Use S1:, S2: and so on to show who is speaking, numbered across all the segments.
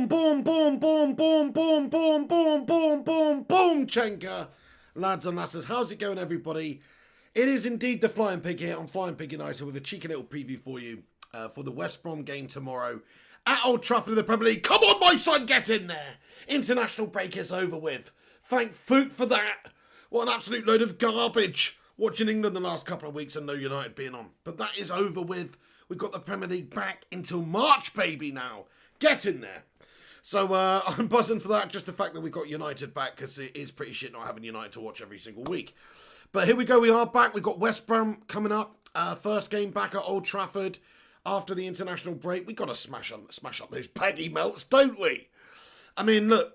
S1: Boom, boom, boom, boom, boom, boom, boom, boom, boom, boom, boom, Chenka. Lads and lasses, how's it going, everybody? It is indeed the Flying Pig here on Flying Pig United with a cheeky little preview for you for the West Brom game tomorrow at Old Trafford in the Premier League. Come on, my son, get in there. International break is over with. Thank Foot for that. What an absolute load of garbage watching England the last couple of weeks and no United being on. But that is over with. We've got the Premier League back until March, baby, now. Get in there. So I'm buzzing for that. Just the fact that we've got United back, because it is pretty shit not having United to watch every single week. But here we go. We are back. We've got West Brom coming up. First game back at Old Trafford after the international break. We've got to smash up those baggy melts, don't we? I mean, look,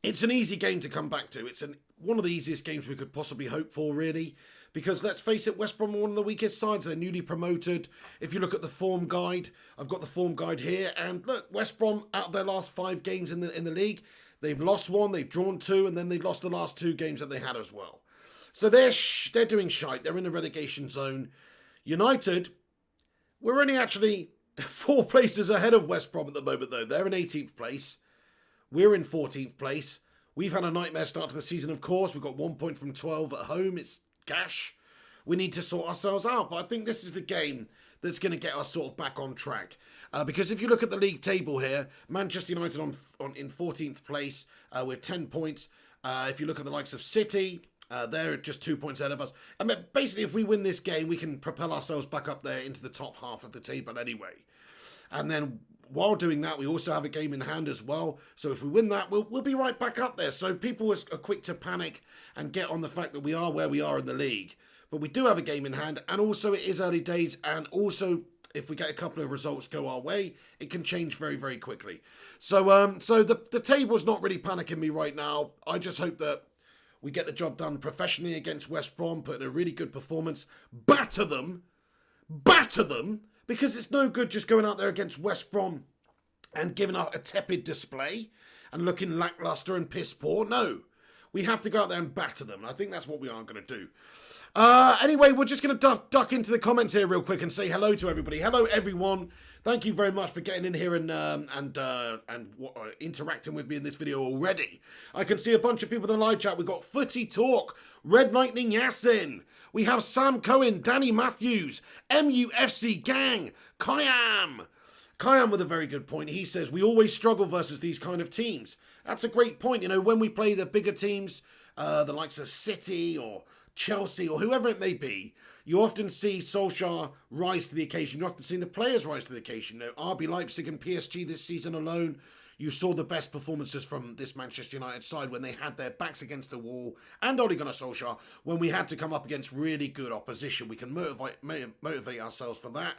S1: it's an easy game to come back to. It's one of the easiest games we could possibly hope for, really. Because let's face it, West Brom are one of the weakest sides. They're newly promoted. If you look at the form guide, I've got the form guide here. And look, West Brom, out of their last 5 games in the league, they've lost 1, they've drawn 2, and then they've lost the last 2 games that they had as well. So they're doing shite. They're in the relegation zone. United, we're only actually 4 places ahead of West Brom at the moment, though. They're in 18th place. We're in 14th place. We've had a nightmare start to the season, of course. We've got 1 point from 12 at home. It's gash. We need to sort ourselves out. But I think this is the game that's going to get us sort of back on track. Because if you look at the league table here, Manchester United in 14th place with 10 points. If you look at the likes of City, they're just 2 points ahead of us. I mean, basically, if we win this game, we can propel ourselves back up there into the top half of the table anyway. And then while doing that, we also have a game in hand as well. So if we win that, we'll be right back up there. So people are quick to panic and get on the fact that we are where we are in the league. But we do have a game in hand. And also it is early days. And also if we get a couple of results go our way, it can change very, very quickly. So the table's not really panicking me right now. I just hope that we get the job done professionally against West Brom, put in a really good performance, batter them, because it's no good just going out there against West Brom and giving out a tepid display and looking lackluster and piss poor. No, we have to go out there and batter them. And I think that's what we are going to do. Anyway, we're just going to duck into the comments here real quick and say hello to everybody. Hello, everyone. Thank you very much for getting in here and interacting with me in this video already. I can see a bunch of people in the live chat. We've got Footy Talk, Red Lightning Yassin. We have Sam Cohen, Danny Matthews, MUFC Gang, Kayam. Kayam with a very good point. He says, we always struggle versus these kind of teams. That's a great point. You know, when we play the bigger teams, the likes of City or Chelsea or whoever it may be, you often see Solskjaer rise to the occasion. You often see the players rise to the occasion. You know, RB Leipzig and PSG this season alone, you saw the best performances from this Manchester United side when they had their backs against the wall, and Ole Gunnar Solskjaer, when we had to come up against really good opposition. We can motivate ourselves for that.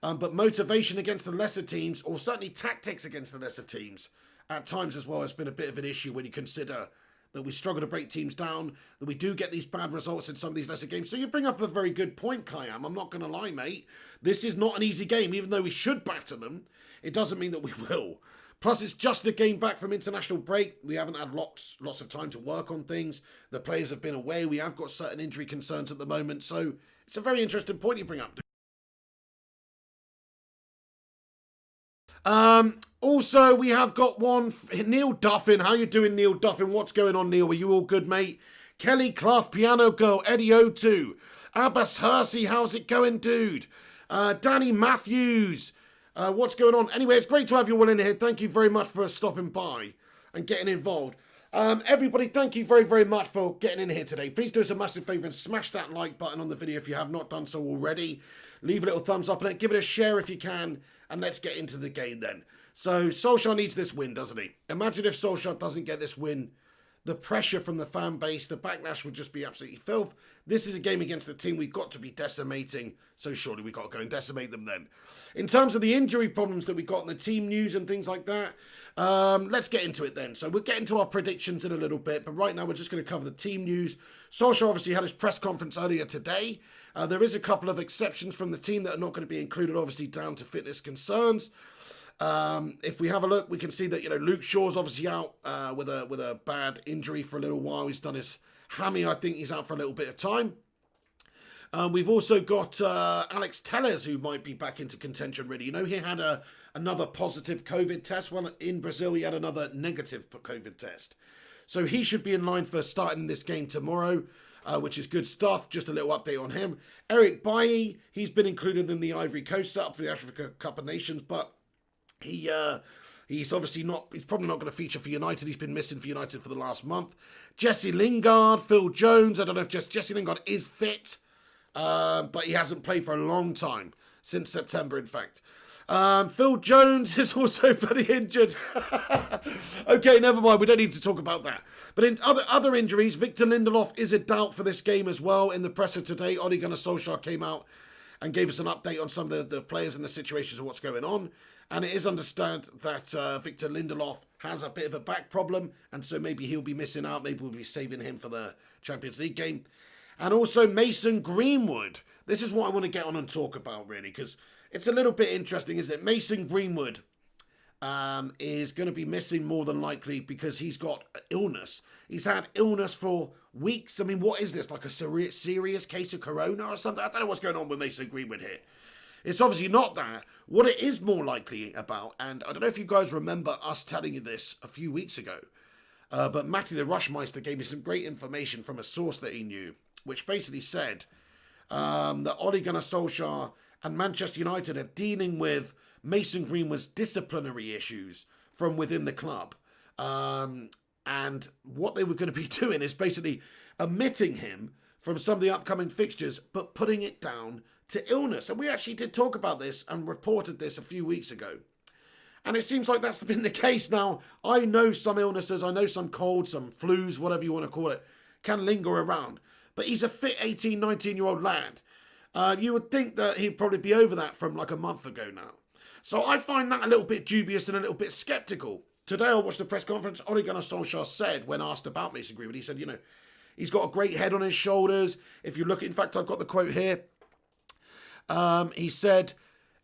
S1: But motivation against the lesser teams, or certainly tactics against the lesser teams, at times as well has been a bit of an issue when you consider that we struggle to break teams down, that we do get these bad results in some of these lesser games. So you bring up a very good point, Kayam. I'm not going to lie, mate. This is not an easy game. Even though we should batter them, it doesn't mean that we will. Plus, it's just a game back from international break. We haven't had lots of time to work on things. The players have been away. We have got certain injury concerns at the moment. So it's a very interesting point you bring up. Also, we have got one, Neil Duffin. How you doing, Neil Duffin? What's going on, Neil? Are you all good, mate? Kelly Clough, Piano Girl, Eddie O2, Abbas Hersey, how's it going, dude? Danny Matthews, what's going on? Anyway, it's great to have you all in here. Thank you very much for stopping by and getting involved. Everybody, thank you very, very much for getting in here today. Please do us a massive favour and smash that like button on the video if you have not done so already. Leave a little thumbs up on it. Give it a share if you can. And let's get into the game then. So Solskjaer needs this win, doesn't he? Imagine if Solskjaer doesn't get this win. The pressure from the fan base, the backlash would just be absolutely filth. This is a game against a team we've got to be decimating. So surely we've got to go and decimate them then. In terms of the injury problems that we got in the team news and things like that, let's get into it then. So we'll get into our predictions in a little bit. But right now we're just going to cover the team news. Solskjaer obviously had his press conference earlier today. There is a couple of exceptions from the team that are not going to be included, obviously down to fitness concerns. If we have a look, we can see that, you know, Luke Shaw's obviously out with a bad injury for a little while. He's done his hammy. I think he's out for a little bit of time. We've also got Alex Telles, who might be back into contention really. You know, he had another positive COVID test. Well, in Brazil, he had another negative COVID test. So he should be in line for starting this game tomorrow, which is good stuff. Just a little update on him. Eric Bailly, he's been included in the Ivory Coast setup for the Africa Cup of Nations, but he's obviously not, he's probably not going to feature for United. He's been missing for United for the last month. Jesse Lingard, Phil Jones, I don't know if Jesse Lingard is fit, but he hasn't played for a long time, since September in fact. Phil Jones is also pretty injured. Okay, never mind. We don't need to talk about that. But in other injuries, Victor Lindelof is a doubt for this game as well. In the presser today, Ole Gunnar Solskjaer came out and gave us an update on some of the players and the situations of what's going on. And it is understood that Victor Lindelof has a bit of a back problem, and so maybe he'll be missing out. Maybe we'll be saving him for the Champions League game. And also Mason Greenwood. This is what I want to get on and talk about, really, because it's a little bit interesting, isn't it? Mason Greenwood is going to be missing more than likely because he's got illness. He's had illness for weeks. I mean, what is this? Like a serious case of corona or something? I don't know what's going on with Mason Greenwood here. It's obviously not that. What it is more likely about, and I don't know if you guys remember us telling you this a few weeks ago, but Matty the Rushmeister gave me some great information from a source that he knew, which basically said that Ole Gunnar Solskjaer and Manchester United are dealing with Mason Greenwood's disciplinary issues from within the club. And what they were going to be doing is basically omitting him from some of the upcoming fixtures, but putting it down to illness. And we actually did talk about this and reported this a few weeks ago. And it seems like that's been the case now. I know some illnesses, I know some colds, some flus, whatever you want to call it, can linger around. But he's a fit 18, 19-year-old lad. You would think that he'd probably be over that from like a month ago now. So I find that a little bit dubious and a little bit sceptical. Today I watched the press conference. Ole Gunnar Solskjaer said, when asked about Mason Greenwood, he said, you know, he's got a great head on his shoulders. If you look, in fact, I've got the quote here. He said,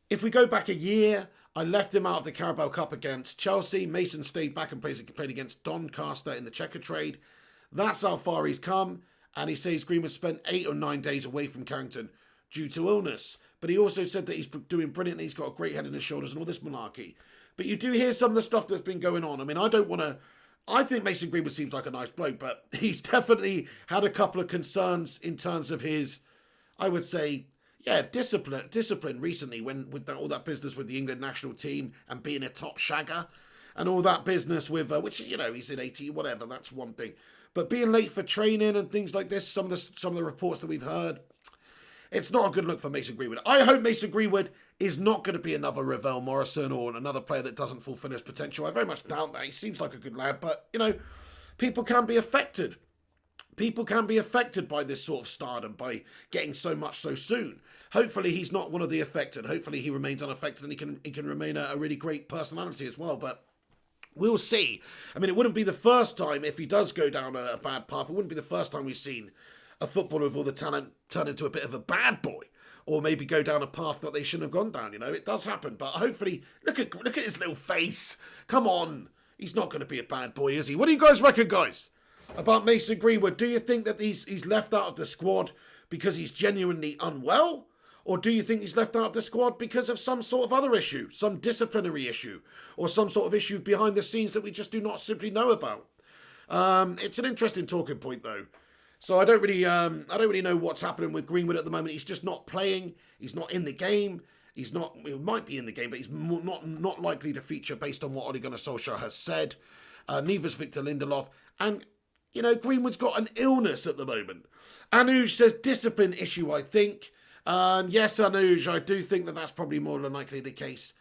S1: if we go back a year, I left him out of the Carabao Cup against Chelsea. Mason stayed back and played against Doncaster in the Checker trade. That's how far he's come. And he says Greenwood spent 8 or 9 days away from Carrington due to illness. But he also said that he's doing brilliantly. He's got a great head on his shoulders and all this malarkey. But you do hear some of the stuff that's been going on. I mean, I think Mason Greenwood seems like a nice bloke, but he's definitely had a couple of concerns in terms of his, I would say, discipline recently with all that business with the England national team and being a top shagger and all that business with, which, you know, he's in 80, whatever, that's one thing. But being late for training and things like this, some of the reports that we've heard, it's not a good look for Mason Greenwood. I hope Mason Greenwood is not going to be another Ravel Morrison or another player that doesn't fulfill his potential. I very much doubt that. He seems like a good lad, but, you know, people can be affected. People can be affected by this sort of stardom, by getting so much so soon. Hopefully he's not one of the affected. Hopefully he remains unaffected and he can remain a really great personality as well, but we'll see. I mean, it wouldn't be the first time, if he does go down a bad path, it wouldn't be the first time we've seen a footballer with all the talent turn into a bit of a bad boy, or maybe go down a path that they shouldn't have gone down. You know, it does happen, but hopefully, look at his little face. Come on, he's not going to be a bad boy, is he? What do you guys reckon, guys, about Mason Greenwood? Do you think that he's left out of the squad because he's genuinely unwell? Or do you think he's left out of the squad because of some sort of other issue, some disciplinary issue, or some sort of issue behind the scenes that we just do not simply know about? It's an interesting talking point, though. So I don't really know what's happening with Greenwood at the moment. He's just not playing. He's not in the game. He might be in the game, but he's not likely to feature based on what Ole Gunnar Solskjaer has said. Neither's Victor Lindelof. And, you know, Greenwood's got an illness at the moment. Anuj says discipline issue, I think. Yes, Anuj, I do think that that's probably more than likely the case.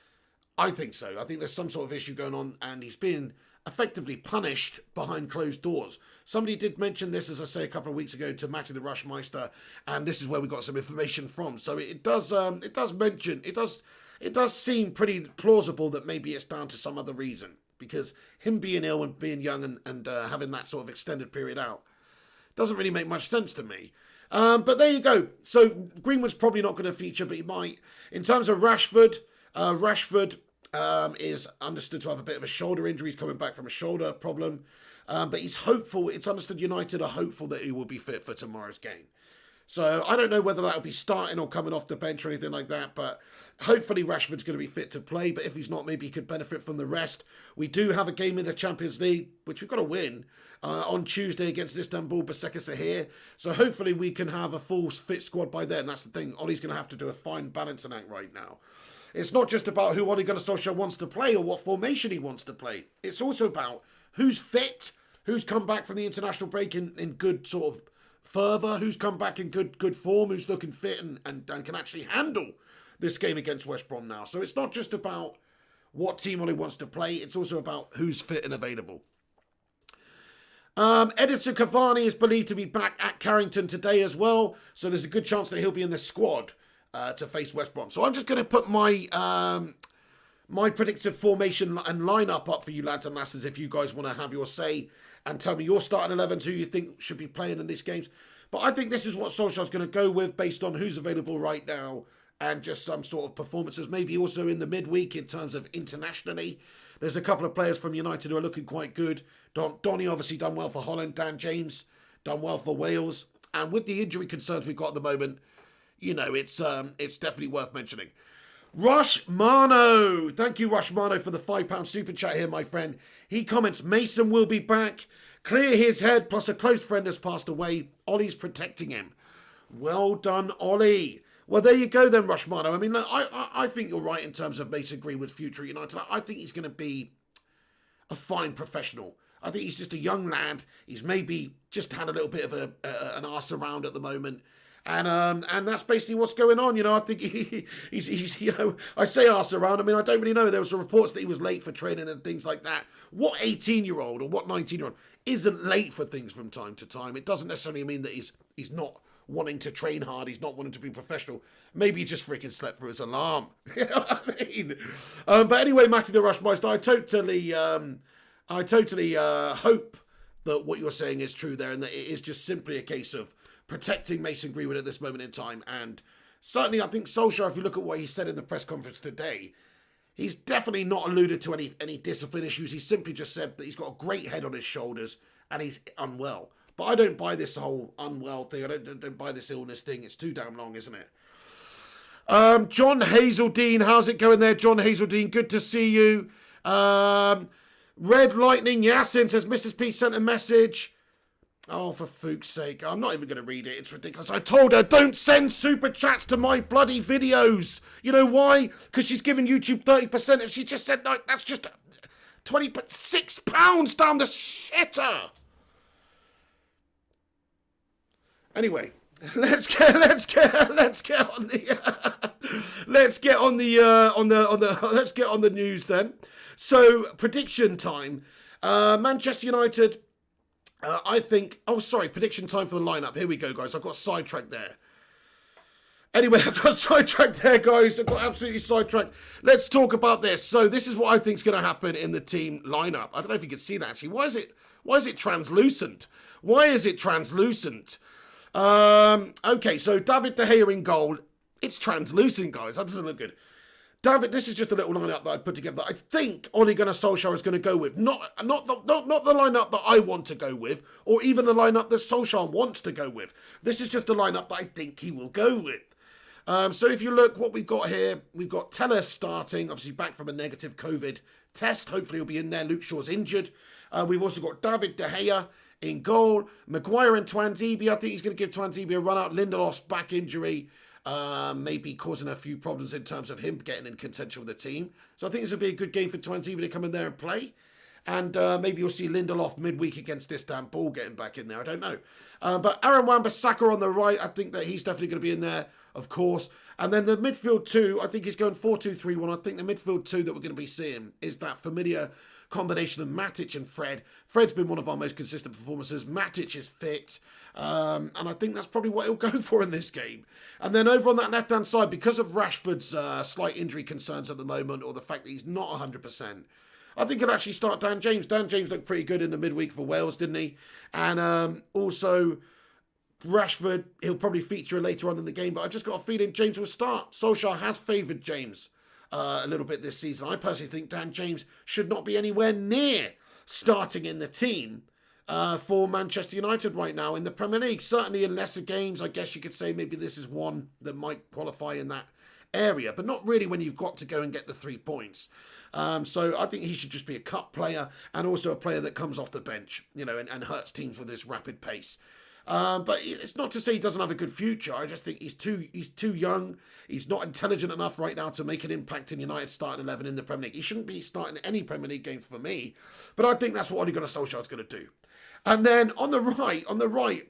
S1: I think so. I think there's some sort of issue going on, and he's being effectively punished behind closed doors. Somebody did mention this, as I say, a couple of weeks ago to Matty the Rushmeister, and this is where we got some information from. So it does seem pretty plausible that maybe it's down to some other reason, because him being ill and being young and having that sort of extended period out doesn't really make much sense to me. But there you go. So Greenwood's probably not going to feature, but he might. In terms of Rashford, is understood to have a bit of a shoulder injury. He's coming back from a shoulder problem. But he's hopeful. It's understood United are hopeful that he will be fit for tomorrow's game. So I don't know whether that'll be starting or coming off the bench or anything like that, but hopefully Rashford's going to be fit to play. But if he's not, maybe he could benefit from the rest. We do have a game in the Champions League, which we've got to win on Tuesday against Istanbul Basaksehir. So hopefully we can have a full fit squad by then. That's the thing. Ollie's going to have to do a fine balancing act right now. It's not just about who Ole Gunnar Solskjaer wants to play or what formation he wants to play. It's also about who's fit, who's come back from the international break in good sort of fervour, who's come back in good form, who's looking fit and can actually handle this game against West Brom now. So it's not just about what team Ole wants to play, it's also about who's fit and available. Edinson Cavani is believed to be back at Carrington today as well, so there's a good chance that he'll be in the squad to face West Brom. So I'm just going to put my my predictive formation and lineup up for you lads and lasses if you guys want to have your say and tell me your starting 11s, who you think should be playing in these games. But I think this is what Solskjaer's going to go with based on who's available right now and just some sort of performances. Maybe also in the midweek in terms of internationally. There's a couple of players from United who are looking quite good. Donny obviously done well for Holland. Dan James done well for Wales. And with the injury concerns we've got at the moment, you know, it's definitely worth mentioning. Rush Mano. Thank you, Rush Mano, for the £5 super chat here, my friend. He comments, Mason will be back. Clear his head, plus a close friend has passed away. Ollie's protecting him. Well done, Ollie. Well, there you go then, Rush Mano. I mean, look, I think you're right in terms of Mason Greenwood's future at United. I think he's going to be a fine professional. I think he's just a young lad. He's maybe just had a little bit of an arse around at the moment. And that's basically what's going on. You know, I think he's you know, I say arse around. I mean, I don't really know. There was some reports that he was late for training and things like that. What 18-year-old or what 19-year-old isn't late for things from time to time? It doesn't necessarily mean that he's not wanting to train hard. He's not wanting to be professional. Maybe he just freaking slept through his alarm. You know what I mean? But anyway, Matty the Rushmeister, I totally hope that what you're saying is true there and that it is just simply a case of protecting Mason Greenwood at this moment in time. And certainly I think Solskjaer, if you look at what he said in the press conference today, he's definitely not alluded to any discipline issues. He simply just said that he's got a great head on his shoulders and he's unwell. But I don't buy this whole unwell thing. I don't buy this illness thing. It's too damn long, isn't it? John Hazeldine, how's it going there, John Hazeldine? Good to see you. Red Lightning Yassin says, Mrs. P sent a message. Oh, for fuck's sake. I'm not even going to read it. It's ridiculous. I told her, don't send super chats to my bloody videos. You know why? Because she's giving YouTube 30% and she just said, no, that's just £6 down the shitter. Anyway, let's get on the news then. So, prediction time. Manchester United, I think... Oh, sorry, prediction time for the lineup. Here we go, guys. I got sidetracked there. Anyway, I got sidetracked there, guys. I got absolutely sidetracked. Let's talk about this. So, this is what I think is going to happen in the team lineup. I don't know if you can see that, actually. Why is it translucent? Why is it translucent? Okay, so David De Gea in goal. It's translucent, guys. That doesn't look good. David, this is just a little lineup that I put together that I think Ole Gunnar Solskjaer is going to go with. Not the lineup that I want to go with, or even the lineup that Solskjaer wants to go with. This is just the lineup that I think he will go with. So if you look, what we've got here, we've got Telles starting, obviously back from a negative COVID test. Hopefully he'll be in there. Luke Shaw's injured. We've also got David De Gea in goal. Maguire and Twanzebe. I think he's going to give Twanzebe a run out. Lindelof's back injury. Maybe causing a few problems in terms of him getting in contention with the team. So I think this will be a good game for Twanzebe to come in there and play. And maybe you'll see Lindelof midweek against Istanbul getting back in there. I don't know. But Aaron Wan-Bissaka on the right, I think that he's definitely going to be in there, of course. And then the midfield two, I think he's going 4-2-3-1. I think the midfield two that we're going to be seeing is that familiar combination of Matic and Fred. Fred's been one of our most consistent performances. Matic is fit. And I think that's probably what he'll go for in this game. And then over on that left-hand side, because of Rashford's slight injury concerns at the moment, or the fact that he's not 100%, I think he'll actually start Dan James. Dan James looked pretty good in the midweek for Wales, didn't he? And also Rashford, he'll probably feature later on in the game, but I just got a feeling James will start. Solskjaer has favoured James a little bit this season. I personally think Dan James should not be anywhere near starting in the team for Manchester United right now in the Premier League. Certainly in lesser games, I guess you could say maybe this is one that might qualify in that area, but not really when you've got to go and get the 3 points. So I think he should just be a cup player and also a player that comes off the bench, and hurts teams with his rapid pace. But it's not to say he doesn't have a good future. I just think he's too young. He's not intelligent enough right now to make an impact in United's starting 11 in the Premier League. He shouldn't be starting any Premier League games for me. But I think that's what Ole Gunnar Solskjaer is going to do. And then on the right,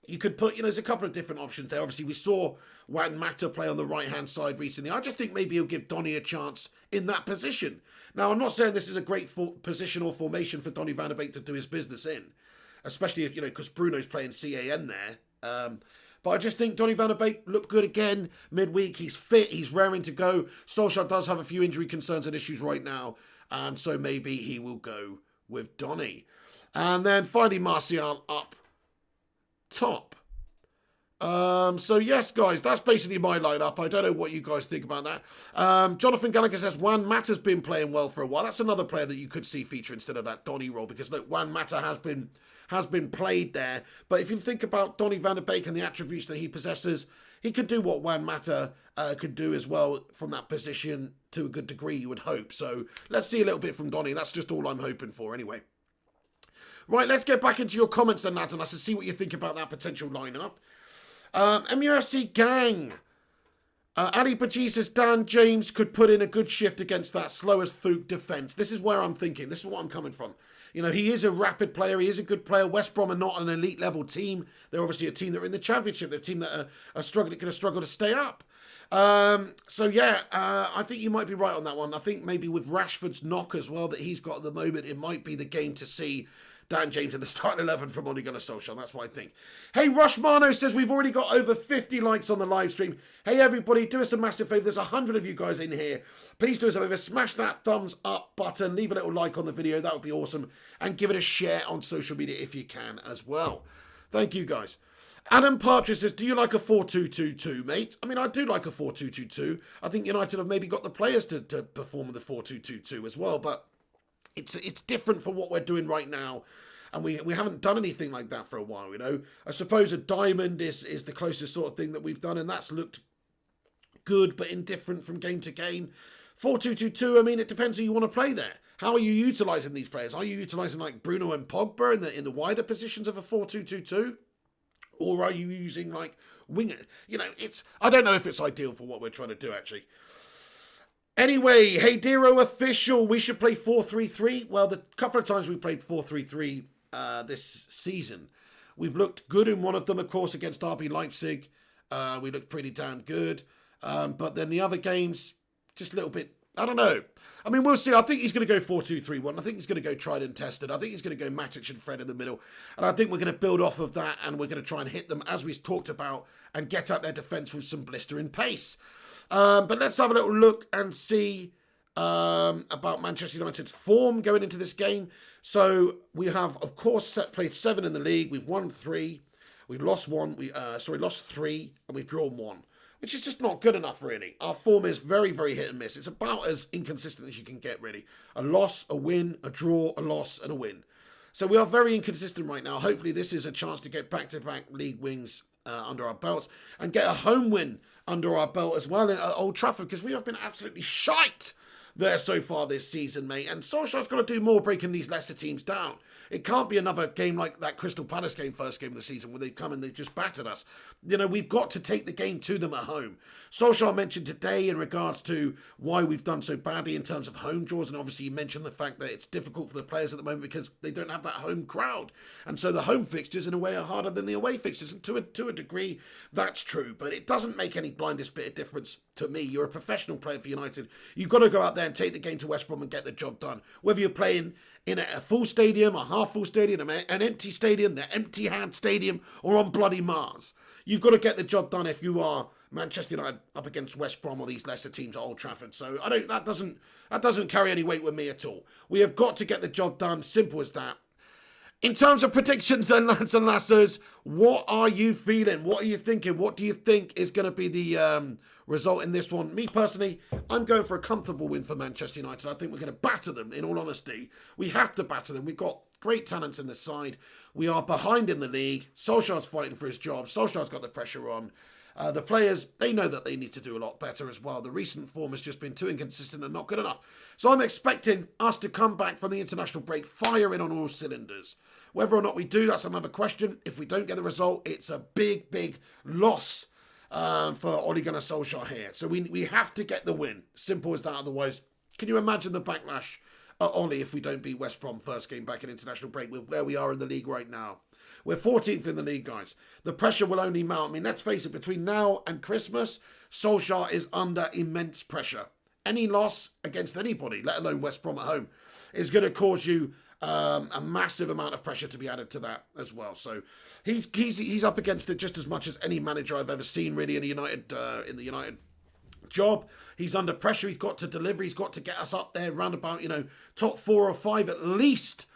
S1: you could put, there's a couple of different options there. Obviously, we saw Juan Mata play on the right-hand side recently. I just think maybe he'll give Donny a chance in that position. Now, I'm not saying this is a great position or formation for Donny van de Beek to do his business in, especially if, because Bruno's playing CAN there. But I just think Donny van de Beek looked good again midweek. He's fit. He's raring to go. Solskjaer does have a few injury concerns and issues right now. So maybe he will go with Donny. And then finally, Martial up top. So yes, guys, that's basically my lineup. I don't know what you guys think about that. Jonathan Gallagher says Juan Mata's been playing well for a while. That's another player that you could see feature instead of that Donny role, because look, Juan Mata has been played there. But if you think about Donny van de Beek and the attributes that he possesses, he could do what Juan Mata could do as well from that position to a good degree, you would hope. So let's see a little bit from Donny. That's just all I'm hoping for anyway. Right, let's get back into your comments then, lads, and let's see what you think about that potential lineup. MUFC gang. Ali Baji says Dan James could put in a good shift against that slow as Fook defence. This is where I'm thinking. This is what I'm coming from. He is a rapid player. He is a good player. West Brom are not an elite level team. They're obviously a team that are in the Championship. They're a team that are struggling, going to struggle to stay up. So yeah, I think you might be right on that one. I think maybe with Rashford's knock as well that he's got at the moment, it might be the game to see Dan James in the starting 11 from Ole Gunnar Solskjaer. That's what I think. Hey, Rushmano says we've already got over 50 likes on the live stream. Hey, everybody, do us a massive favour. There's 100 of you guys in here. Please do us a favour. Smash that thumbs up button. Leave a little like on the video. That would be awesome. And give it a share on social media if you can as well. Thank you, guys. Adam Partridge says, do you like a 4-2-2-2, mate? I mean, I do like a 4-2-2-2. I think United have maybe got the players to perform the 4-2-2-2 as well, but it's different for what we're doing right now, and we haven't done anything like that for a while, I suppose a diamond is the closest sort of thing that we've done, and that's looked good but indifferent from game to game. 4-2-2-2, I mean, it depends who you want to play there. How are you utilising these players? Are you utilising like Bruno and Pogba in the wider positions of a 4-2-2-2? Or are you using like winger? I don't know if it's ideal for what we're trying to do, actually. Anyway, hey, Dero official, we should play 4-3-3. Well, the couple of times we played 4-3-3 this season, we've looked good in one of them, of course, against RB Leipzig. We looked pretty damn good. But then the other games, just a little bit, I don't know. I mean, we'll see. I think he's going to go 4-2-3-1. I think he's going to go tried and tested. I think he's going to go Matic and Fred in the middle. And I think we're going to build off of that, and we're going to try and hit them, as we've talked about, and get at their defence with some blistering pace. But let's have a little look and see about Manchester United's form going into this game. So we have, of course, played 7 in the league. We've won 3. We've lost 1. Lost 3, and we've drawn 1, which is just not good enough, really. Our form is very, very hit and miss. It's about as inconsistent as you can get, really. A loss, a win, a draw, a loss, and a win. So we are very inconsistent right now. Hopefully this is a chance to get back-to-back league wins under our belts and get a home win under our belt as well at Old Trafford, because we have been absolutely shite there so far this season, mate. And Solskjaer's got to do more breaking these Leicester teams down. It can't be another game like that Crystal Palace game, first game of the season, where they've come and they've just battered us. We've got to take the game to them at home. Solskjaer mentioned today in regards to why we've done so badly in terms of home draws, and obviously he mentioned the fact that it's difficult for the players at the moment because they don't have that home crowd. And so the home fixtures, in a way, are harder than the away fixtures. And to a degree, that's true. But it doesn't make any blindest bit of difference to me. You're a professional player for United. You've got to go out there and take the game to West Brom and get the job done. Whether you're playing in a full stadium, a half-full stadium, an empty stadium, the empty-hand stadium, or on bloody Mars. You've got to get the job done if you are Manchester United up against West Brom or these Leicester teams at Old Trafford. So that doesn't carry any weight with me at all. We have got to get the job done. Simple as that. In terms of predictions then, lads and lasses, what are you feeling? What are you thinking? What do you think is going to be the result in this one? Me personally, I'm going for a comfortable win for Manchester United. I think we're going to batter them, in all honesty. We have to batter them. We've got Great talents in the side. We are behind in the league. Solskjaer's fighting for his job. Solskjaer's got the pressure on. The players, they know that they need to do a lot better as well. The recent form has just been too inconsistent and not good enough. So I'm expecting us to come back from the international break firing on all cylinders. Whether or not we do, that's another question. If we don't get the result, it's a big, big loss for Ole Gunnar Solskjaer here. So we have to get the win. Simple as that. Otherwise, can you imagine the backlash at Ole if we don't beat West Brom first game back in international break with where we are in the league right now? We're 14th in the league, guys. The pressure will only mount. I mean, let's face it, between now and Christmas, Solskjaer is under immense pressure. Any loss against anybody, let alone West Brom at home, is going to cause you a massive amount of pressure to be added to that as well. So he's up against it just as much as any manager I've ever seen, really, in the United job. He's under pressure. He's got to deliver. He's got to get us up there round about, top 4 or 5 at least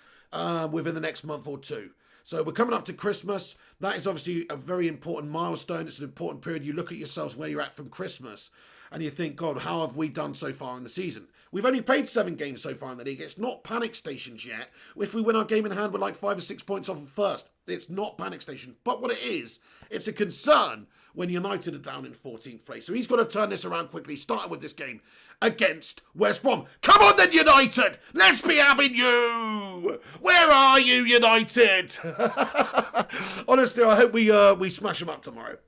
S1: within the next month or two. So we're coming up to Christmas. That is obviously a very important milestone. It's an important period. You look at yourselves where you're at from Christmas and you think, God, how have we done so far in the season? We've only played 7 games so far in the league. It's not panic stations yet. If we win our game in hand, we're like 5 or 6 points off of first. It's not panic station. But what it is, it's a concern when United are down in 14th place. So he's got to turn this around quickly, starting with this game against West Brom. Come on then, United! Let's be having you! Where are you, United? Honestly, I hope we smash them up tomorrow.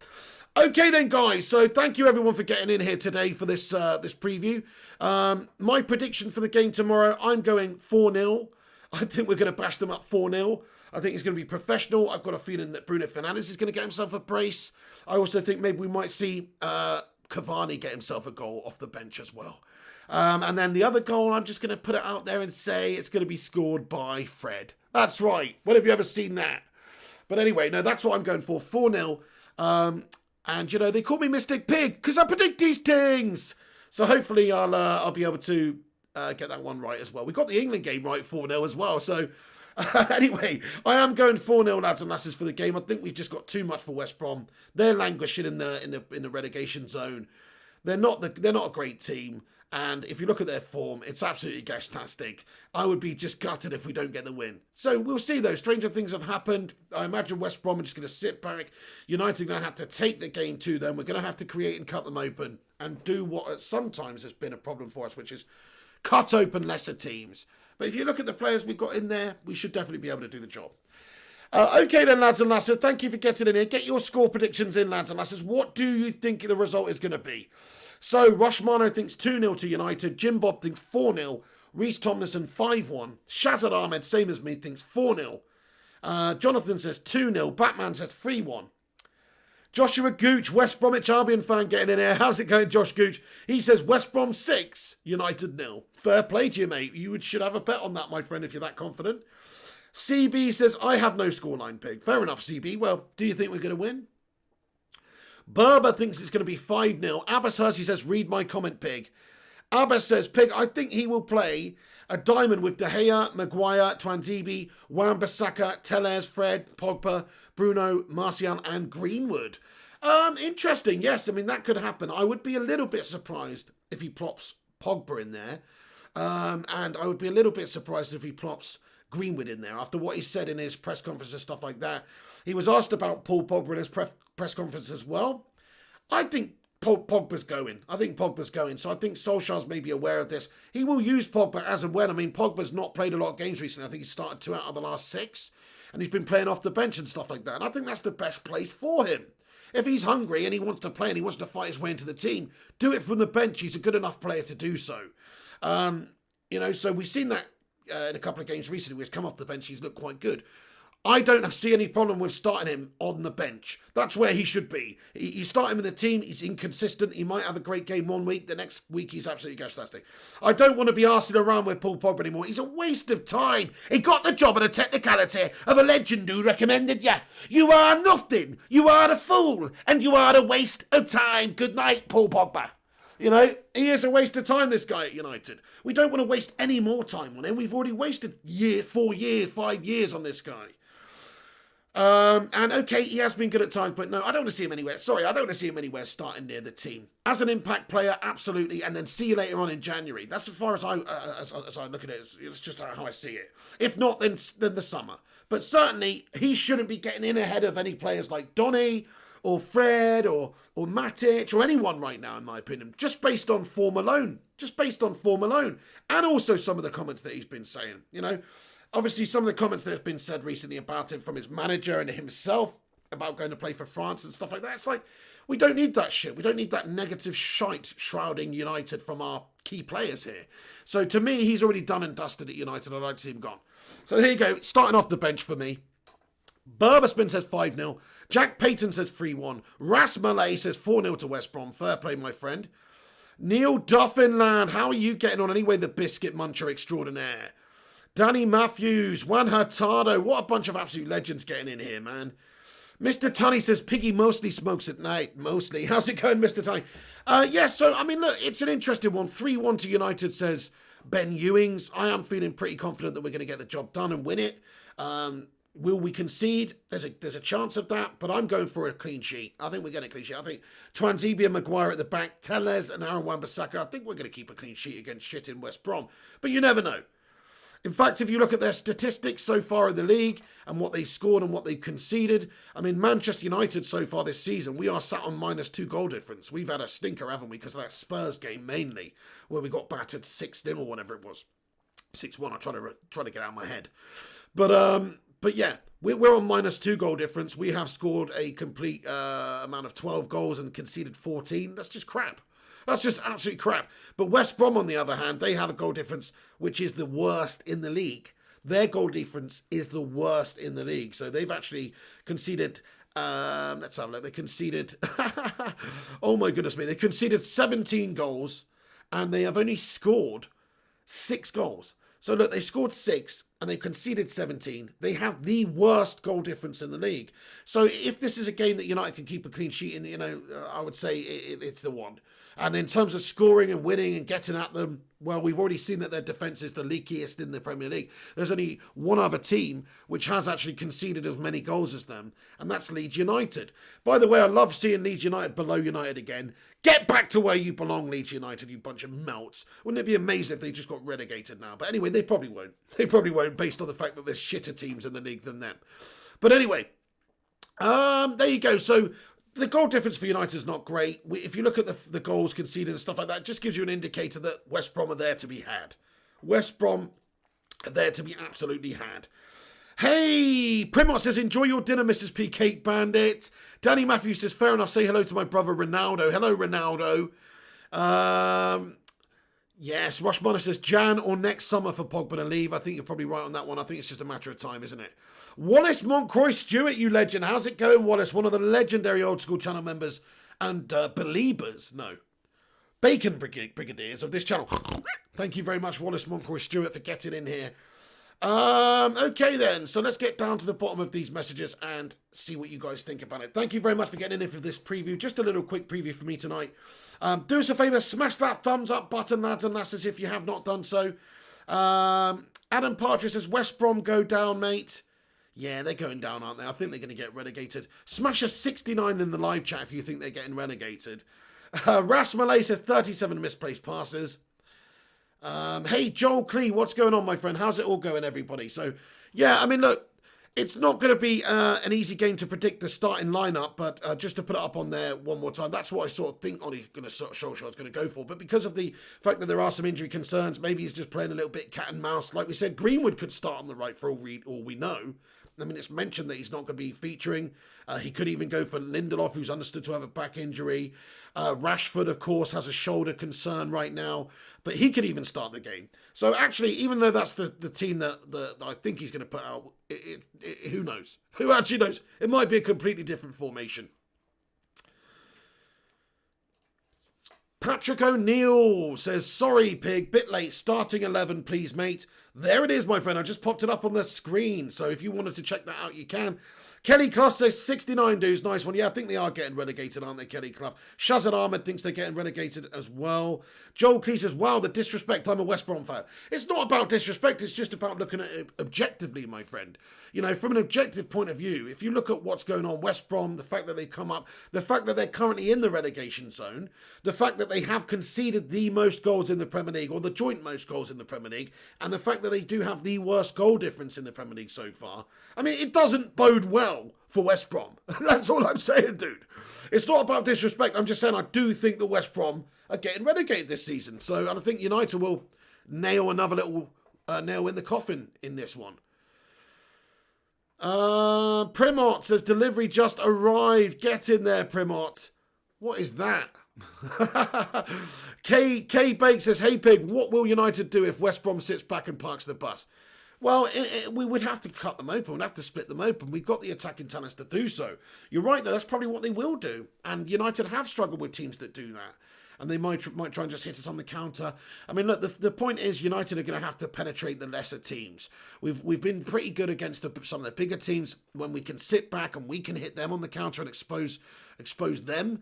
S1: Okay then, guys, so thank you everyone for getting in here today for this this preview. My prediction for the game tomorrow, I'm going 4-0. I think we're going to bash them up 4-0. I think he's going to be professional. I've got a feeling that Bruno Fernandes is going to get himself a brace. I also think maybe we might see Cavani get himself a goal off the bench as well. And then the other goal, I'm just going to put it out there and say it's going to be scored by Fred. That's right. When have you ever seen that? But anyway, no, that's what I'm going for. 4-0. And, they call me Mystic Pig because I predict these things. So hopefully I'll be able to get that one right as well. We got the England game right 4-0 as well. So anyway, I am going 4-0, lads and lasses, for the game. I think we've just got too much for West Brom. They're languishing in the relegation zone. They're not a great team. And if you look at their form, it's absolutely gastastic. I would be just gutted if we don't get the win. So we'll see, though. Stranger things have happened. I imagine West Brom are just going to sit back. United are going to have to take the game to them. We're going to have to create and cut them open and do what sometimes has been a problem for us, which is cut open lesser teams. But if you look at the players we've got in there, we should definitely be able to do the job. Okay then, lads and lasses, thank you for getting in here. Get your score predictions in, lads and lasses. What do you think the result is going to be? So, Rushmano thinks 2-0 to United. Jim Bob thinks 4-0. Reece Tomlinson 5-1. Shazad Ahmed, same as me, thinks 4-0. Jonathan says 2-0. Batman says 3-1. Joshua Gooch, West Bromwich Albion fan, getting in here. How's it going, Josh Gooch? He says West Brom 6, United 0. Fair play to you, mate. You should have a bet on that, my friend, if you're that confident. CB says, I have no scoreline, Pig. Fair enough, CB. Well, do you think we're going to win? Berber thinks it's going to be 5-0. Abbas Hersey says, read my comment, Pig. Abbas says, Pig, I think he will play a diamond with De Gea, Maguire, Twanzebe, Wan-Bissaka, Tellez, Fred, Pogba, Bruno, Martial and Greenwood. Interesting, yes. I mean, that could happen. I would be a little bit surprised if he plops Pogba in there. And I would be a little bit surprised if he plops Greenwood in there after what he said in his press conference and stuff like that. He was asked about Paul Pogba in his press conference as well. I think Pogba's going. So I think Solskjaer's maybe aware of this. He will use Pogba as and when. I mean, Pogba's not played a lot of games recently. I think he started 2 out of the last 6. And he's been playing off the bench and stuff like that. And I think that's the best place for him. If he's hungry and he wants to play and he wants to fight his way into the team, do it from the bench. He's a good enough player to do so. So we've seen that in a couple of games recently where he's come off the bench. He's looked quite good. I don't see any problem with starting him on the bench. That's where he should be. You start him in the team, he's inconsistent. He might have a great game one week. The next week, he's absolutely fantastic. I don't want to be arsing around with Paul Pogba anymore. He's a waste of time. He got the job on a technicality of a legend who recommended you. You are nothing. You are a fool. And you are a waste of time. Good night, Paul Pogba. He is a waste of time, this guy at United. We don't want to waste any more time on him. We've already wasted 4 years, 5 years on this guy. And okay, he has been good at times, but no, I don't want to see him anywhere. Sorry, I don't want to see him anywhere starting near the team. As an impact player, absolutely, and then see you later on in January. That's as far as I look at it. It's just how I see it. If not, then the summer. But certainly, he shouldn't be getting in ahead of any players like Donny or Fred or Matic or anyone right now, in my opinion, just based on form alone. Just based on form alone. And also some of the comments that he's been saying, you know. Obviously, some of the comments that have been said recently about him from his manager and himself about going to play for France and stuff like that. It's like, we don't need that shit. We don't need that negative shite shrouding United from our key players here. So to me, he's already done and dusted at United. I'd like to see him gone. So here you go. Starting off the bench for me. Berberspin says 5-0. Jack Payton says 3-1. Ras Malay says 4-0 to West Brom. Fair play, my friend. Neil Duffinland, how are you getting on anyway, the biscuit muncher extraordinaire? Danny Matthews, Juan Hurtado, what a bunch of absolute legends getting in here, man. Mr. Tunney says Piggy mostly smokes at night, mostly. How's it going, Mr. Tunney? Yes, so, I mean, look, it's an interesting one. 3-1 to United, says Ben Ewings. I am feeling pretty confident that we're going to get the job done and win it. Will we concede? There's a chance of that, but I'm going for a clean sheet. I think we're getting a clean sheet. I think Twanzebe and Maguire at the back, Tellez and Aaron Wan-Bissaka. I think we're going to keep a clean sheet against shit in West Brom. But you never know. In fact, if you look at their statistics so far in the league and what they've scored and what they've conceded, I mean, Manchester United so far this season, we are sat on -2 goal difference. We've had a stinker, haven't we, because of that Spurs game mainly, where we got battered 6-0 or whatever it was. 6-1, I try to get out of my head. But yeah, we're on -2 goal difference. We have scored a complete amount of 12 goals and conceded 14. That's just crap. That's just absolute crap. But West Brom, on the other hand, they have a goal difference which is the worst in the league. Their goal difference is the worst in the league. So they've actually conceded, let's have a look. They conceded, oh my goodness me, they conceded 17 goals and they have only scored 6 goals. So look, they've scored 6 and they've conceded 17. They have the worst goal difference in the league. So if this is a game that United can keep a clean sheet in, you know, I would say it's the one. And in terms of scoring and winning and getting at them, well, we've already seen that their defence is the leakiest in the Premier League. There's only one other team which has actually conceded as many goals as them, and that's Leeds United. By the way, I love seeing Leeds United below United again. Get back to where you belong, Leeds United, you bunch of melts. Wouldn't it be amazing if they just got relegated now? But anyway, they probably won't. They probably won't, based on the fact that there's shitter teams in the league than them. But anyway, there you go. So the goal difference for United is not great. If you look at the goals conceded and stuff like that, it just gives you an indicator that West Brom are there to be had. West Brom are there to be absolutely had. Hey, Primos says, enjoy your dinner, Mrs. P. Cake Bandit. Danny Matthews says, fair enough, say hello to my brother Ronaldo. Hello, Ronaldo. Yes, Rushmana says, Jan or next summer for Pogba to leave. I think you're probably right on that one. I think it's just a matter of time, isn't it? Wallace Montcroy Stewart, you legend. How's it going, Wallace? One of the legendary old school channel members and believers. No. Bacon Brigadiers of this channel. Thank you very much, Wallace Montcroy Stewart, for getting in here. Okay then, so let's get down to the bottom of these messages and see what you guys think about it. Thank you very much for getting in for this preview. Just a little quick preview for me tonight. Do us a favour, smash that thumbs up button, lads and lasses, if you have not done so. Adam Partridge says, West Brom go down, mate. Yeah, they're going down, aren't they? I think they're going to get relegated. Smash a 69 in the live chat if you think they're getting relegated. Ras Malay says 37 misplaced passes. Hey, Joel Clee, what's going on, my friend? How's it all going, everybody? So, yeah, I mean, look, it's not going to be an easy game to predict the starting lineup, but just to put it up on there one more time, that's what I sort of think Ollie's going to Solskjaer's going to go for. But because of the fact that there are some injury concerns, maybe he's just playing a little bit cat and mouse. Like we said, Greenwood could start on the right for all we know. I mean, it's mentioned that he's not going to be featuring. He could even go for Lindelof, who's understood to have a back injury. Rashford, of course, has a shoulder concern right now, but he could even start the game. So actually, even though that's the team that I think he's going to put out, who knows? Who actually knows? It might be a completely different formation. Patrick O'Neill says, sorry, Pig, bit late, starting 11, please, mate. There it is, my friend. I just popped it up on the screen. So if you wanted to check that out, you can. Kelly Clough says 69 dudes. Nice one. Yeah, I think they are getting relegated, aren't they, Kelly Clough? Shazad Ahmed thinks they're getting relegated as well. Joel Clee says, wow, the disrespect. I'm a West Brom fan. It's not about disrespect. It's just about looking at it objectively, my friend. You know, from an objective point of view, if you look at what's going on, West Brom, the fact that they've come up, the fact that they're currently in the relegation zone, the fact that they have conceded the most goals in the Premier League, or the joint most goals in the Premier League, and the fact that they do have the worst goal difference in the Premier League so far, I mean, it doesn't bode well for West Brom. That's all I'm saying, dude. It's not about disrespect. I'm just saying I do think the West Brom are getting relegated this season. So, and I think United will nail another little nail in the coffin in this one. Primart says, delivery just arrived. Get in there, Primart. What is that? K Bake says, hey Pig, what will United do if West Brom sits back and parks the bus? Well, we would have to cut them open. We'd have to split them open. We've got the attacking talents to do so. You're right, though. That's probably what they will do. And United have struggled with teams that do that. And they might try and just hit us on the counter. I mean, look, the point is United are going to have to penetrate the lesser teams. We've been pretty good against some of the bigger teams when we can sit back and we can hit them on the counter and expose them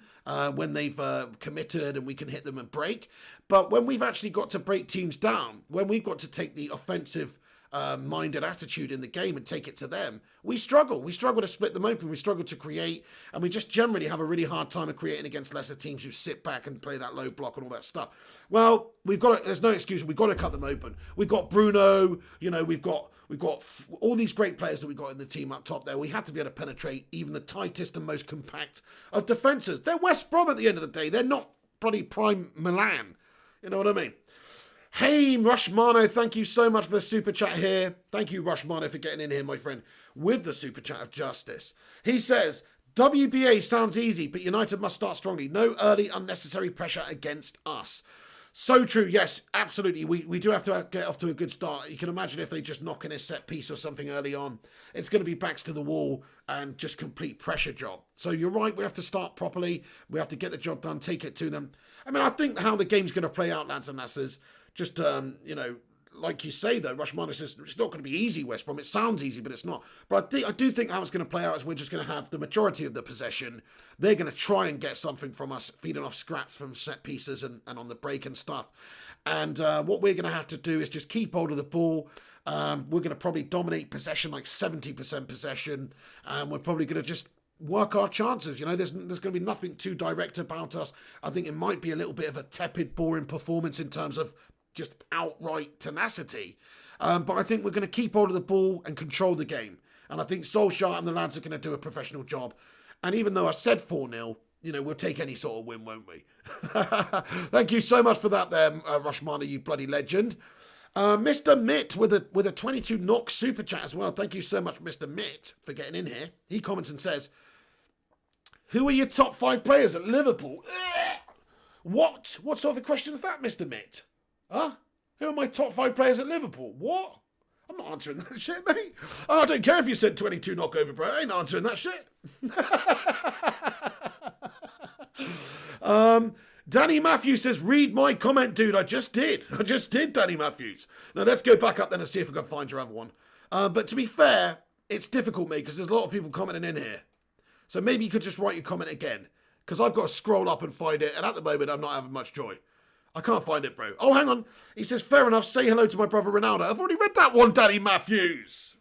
S1: when they've committed, and we can hit them and break. But when we've actually got to break teams down, when we've got to take the offensive minded attitude in the game and take it to them, we struggle to split them open, we struggle to create, and we just generally have a really hard time of creating against lesser teams who sit back and play that low block and all that stuff. Well, there's no excuse, we've got to cut them open. We've got Bruno, you know, we've got all these great players that we've got in the team up top there. We have to be able to penetrate even the tightest and most compact of defences. They're West Brom at the end of the day. They're not bloody prime Milan. You know what I mean? Hey, Rushmano, thank you so much for the super chat here. Thank you, Rushmano, for getting in here, my friend, with the super chat of justice. He says, WBA sounds easy, but United must start strongly. No early unnecessary pressure against us. So true, yes, absolutely. We do have to get off to a good start. You can imagine if they just knock in a set piece or something early on, it's going to be backs to the wall and just complete pressure job. So you're right, we have to start properly. We have to get the job done, take it to them. I mean, I think how the game's going to play out, lads and lasses, just, you know, like you say, though, Rushmana says it's not going to be easy, West Brom. It sounds easy, but it's not. But I do think how it's going to play out is we're just going to have the majority of the possession. They're going to try and get something from us, feeding off scraps from set pieces and on the break and stuff. And what we're going to have to do is just keep hold of the ball. We're going to probably dominate possession, like 70% possession. And we're probably going to just work our chances. You know, there's going to be nothing too direct about us. I think it might be a little bit of a tepid, boring performance in terms of just outright tenacity. But I think we're going to keep hold of the ball and control the game. And I think Solskjaer and the lads are going to do a professional job. And even though I said 4-0, you know, we'll take any sort of win, won't we? Thank you so much for that there, Rushmana, you bloody legend. Mr. Mitt with a 22 knock super chat as well. Thank you so much, Mr. Mitt, for getting in here. He comments and says, who are your top 5 players at Liverpool? What? What sort of a question is that, Mr. Mitt? Huh? Who are my top 5 players at Liverpool? What? I'm not answering that shit, mate. Oh, I don't care if you said 22 knockover, bro. I ain't answering that shit. Danny Matthews says, read my comment, dude. I just did, Danny Matthews. Now, let's go back up then and see if I can find your other one. But to be fair, it's difficult, mate, because there's a lot of people commenting in here. So maybe you could just write your comment again, because I've got to scroll up and find it, and at the moment, I'm not having much joy. I can't find it, bro. Oh, hang on. He says, fair enough, say hello to my brother Ronaldo. I've already read that one, Danny Matthews.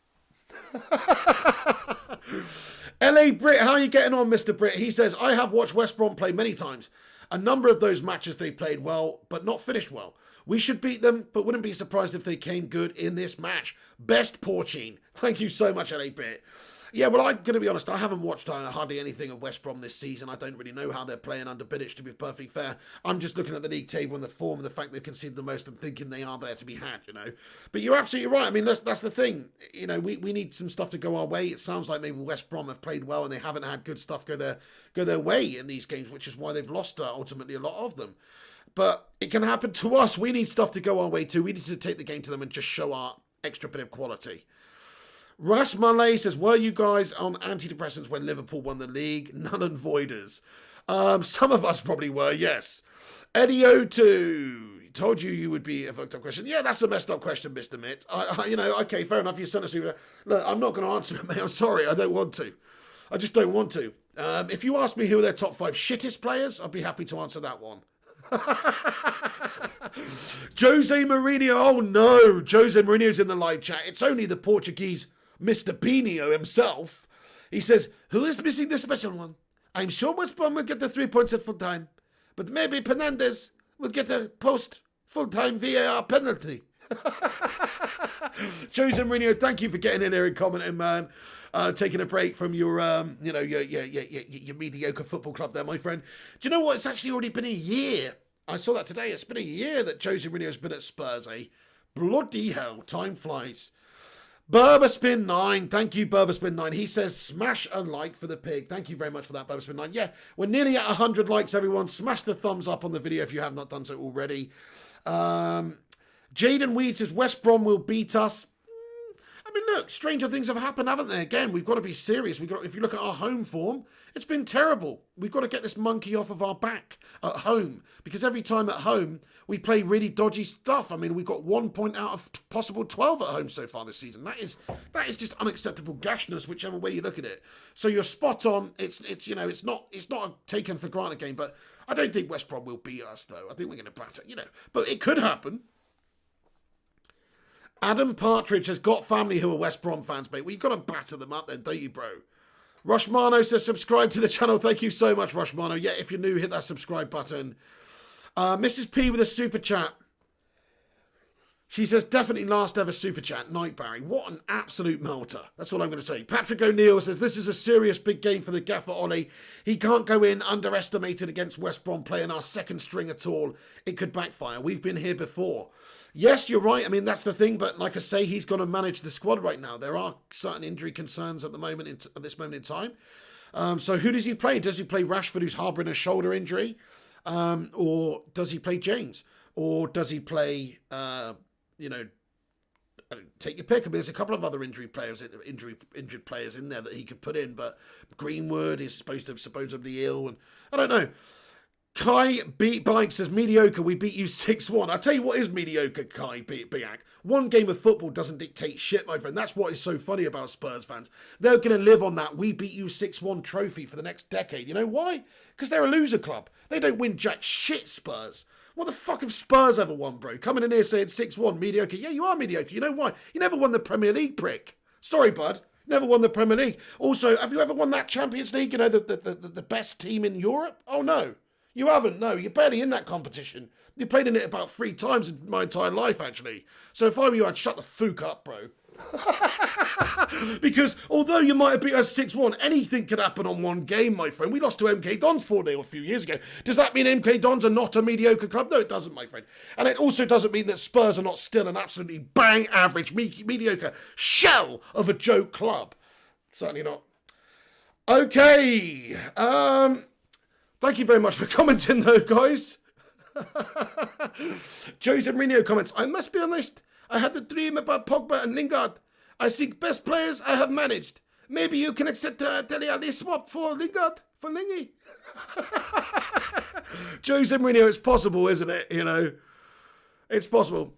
S1: LA Brit, how are you getting on, Mr. Brit? He says, I have watched West Brom play many times. A number of those matches they played well, but not finished well. We should beat them, but wouldn't be surprised if they came good in this match. Best Porcine. Thank you so much, LA Brit. Yeah, well, I'm going to be honest, I haven't watched hardly anything of West Brom this season. I don't really know how they're playing under Bilic, to be perfectly fair. I'm just looking at the league table and the form and the fact they've conceded the most and thinking they are there to be had, you know. But you're absolutely right. I mean, that's the thing. You know, we need some stuff to go our way. It sounds like maybe West Brom have played well and they haven't had good stuff go their way in these games, which is why they've lost ultimately a lot of them. But it can happen to us. We need stuff to go our way too. We need to take the game to them and just show our extra bit of quality. Ras Malay says, were you guys on antidepressants when Liverpool won the league? Null and voiders. Some of us probably were, yes. Eddie O2. Told you would be a fucked up question. Yeah, that's a messed up question, Mr. Mitt. Okay, fair enough. You sent us over. Look, I'm not going to answer it, mate. I'm sorry. I don't want to. I just don't want to. If you ask me who are their top 5 shittest players, I'd be happy to answer that one. Jose Mourinho. Oh no, Jose Mourinho's in the live chat. It's only the Portuguese Mr. Pinio himself. He says, who is missing the special one? I'm sure West Brom will get the 3 points at full time, but maybe Penandes will get a post full time VAR penalty. Jose Mourinho, thank you for getting in here and commenting, man. Taking a break from your mediocre football club there, my friend. Do you know what? It's actually already been a year. I saw that today. It's been a year that Jose Mourinho's been at Spurs, eh? Bloody hell, time flies. Burberspin9, thank you, Burberspin9. He says, smash a like for the pig. Thank you very much for that, Burberspin9. Yeah, we're nearly at 100 likes, everyone. Smash the thumbs up on the video if you have not done so already. Jaden Weed says, West Brom will beat us. I mean, look, stranger things have happened, haven't they? Again, we've got to be serious. If you look at our home form, it's been terrible. We've got to get this monkey off of our back at home, because every time at home, we play really dodgy stuff. I mean, we've got 1 point out of possible 12 at home so far this season. That is just unacceptable gashness, whichever way you look at it. So you're spot on. It's not a taken for granted game, but I don't think West Brom will beat us, though. I think we're going to batter, but it could happen. Adam Partridge has got family who are West Brom fans, mate. Well, you've got to batter them up then, don't you, bro? Rushmano says, subscribe to the channel. Thank you so much, Rushmano. Yeah, if you're new, hit that subscribe button. Mrs. P with a super chat. She says, definitely last ever super chat. Night Barry. What an absolute melter. That's all I'm going to say. Patrick O'Neill says, this is a serious big game for the gaffer Ollie. He can't go in underestimated against West Brom playing our second string at all. It could backfire. We've been here before. Yes, you're right. I mean, that's the thing. But like I say, he's going to manage the squad right now. There are certain injury concerns at this moment in time. So who does he play? Does he play Rashford, who's harbouring a shoulder injury? Or does he play James? Or does he play, take your pick. I mean, there's a couple of other injured players in there that he could put in, but Greenwood is supposedly ill, and I don't know. Kai Beat Bike says, mediocre, we beat you 6-1. I'll tell you what is mediocre, Kai Biak. One game of football doesn't dictate shit, my friend. That's what is so funny about Spurs fans. They're going to live on that we beat you 6-1 trophy for the next decade. You know why? Because they're a loser club. They don't win jack shit, Spurs. What the fuck have Spurs ever won, bro? Coming in here saying 6-1, mediocre. Yeah, you are mediocre. You know why? You never won the Premier League, prick. Sorry, bud. Never won the Premier League. Also, have you ever won that Champions League? The best team in Europe? Oh, no. You haven't, no. You're barely in that competition. You played in it about 3 times in my entire life, actually. So if I were you, I'd shut the fuck up, bro. Because although you might have beat us 6-1, anything could happen on one game, my friend. We lost to MK Dons 4-0 a few years ago. Does that mean MK Dons are not a mediocre club? No, it doesn't, my friend. And it also doesn't mean that Spurs are not still an absolutely bang average, mediocre shell of a joke club. Certainly not. Okay. Thank you very much for commenting, though, guys. Jose Mourinho comments, I must be honest, I had a dream about Pogba and Lingard. I think best players I have managed. Maybe you can accept a Dele Alli swap for Lingard, for Lingy. Jose Mourinho, it's possible, isn't it? It's possible.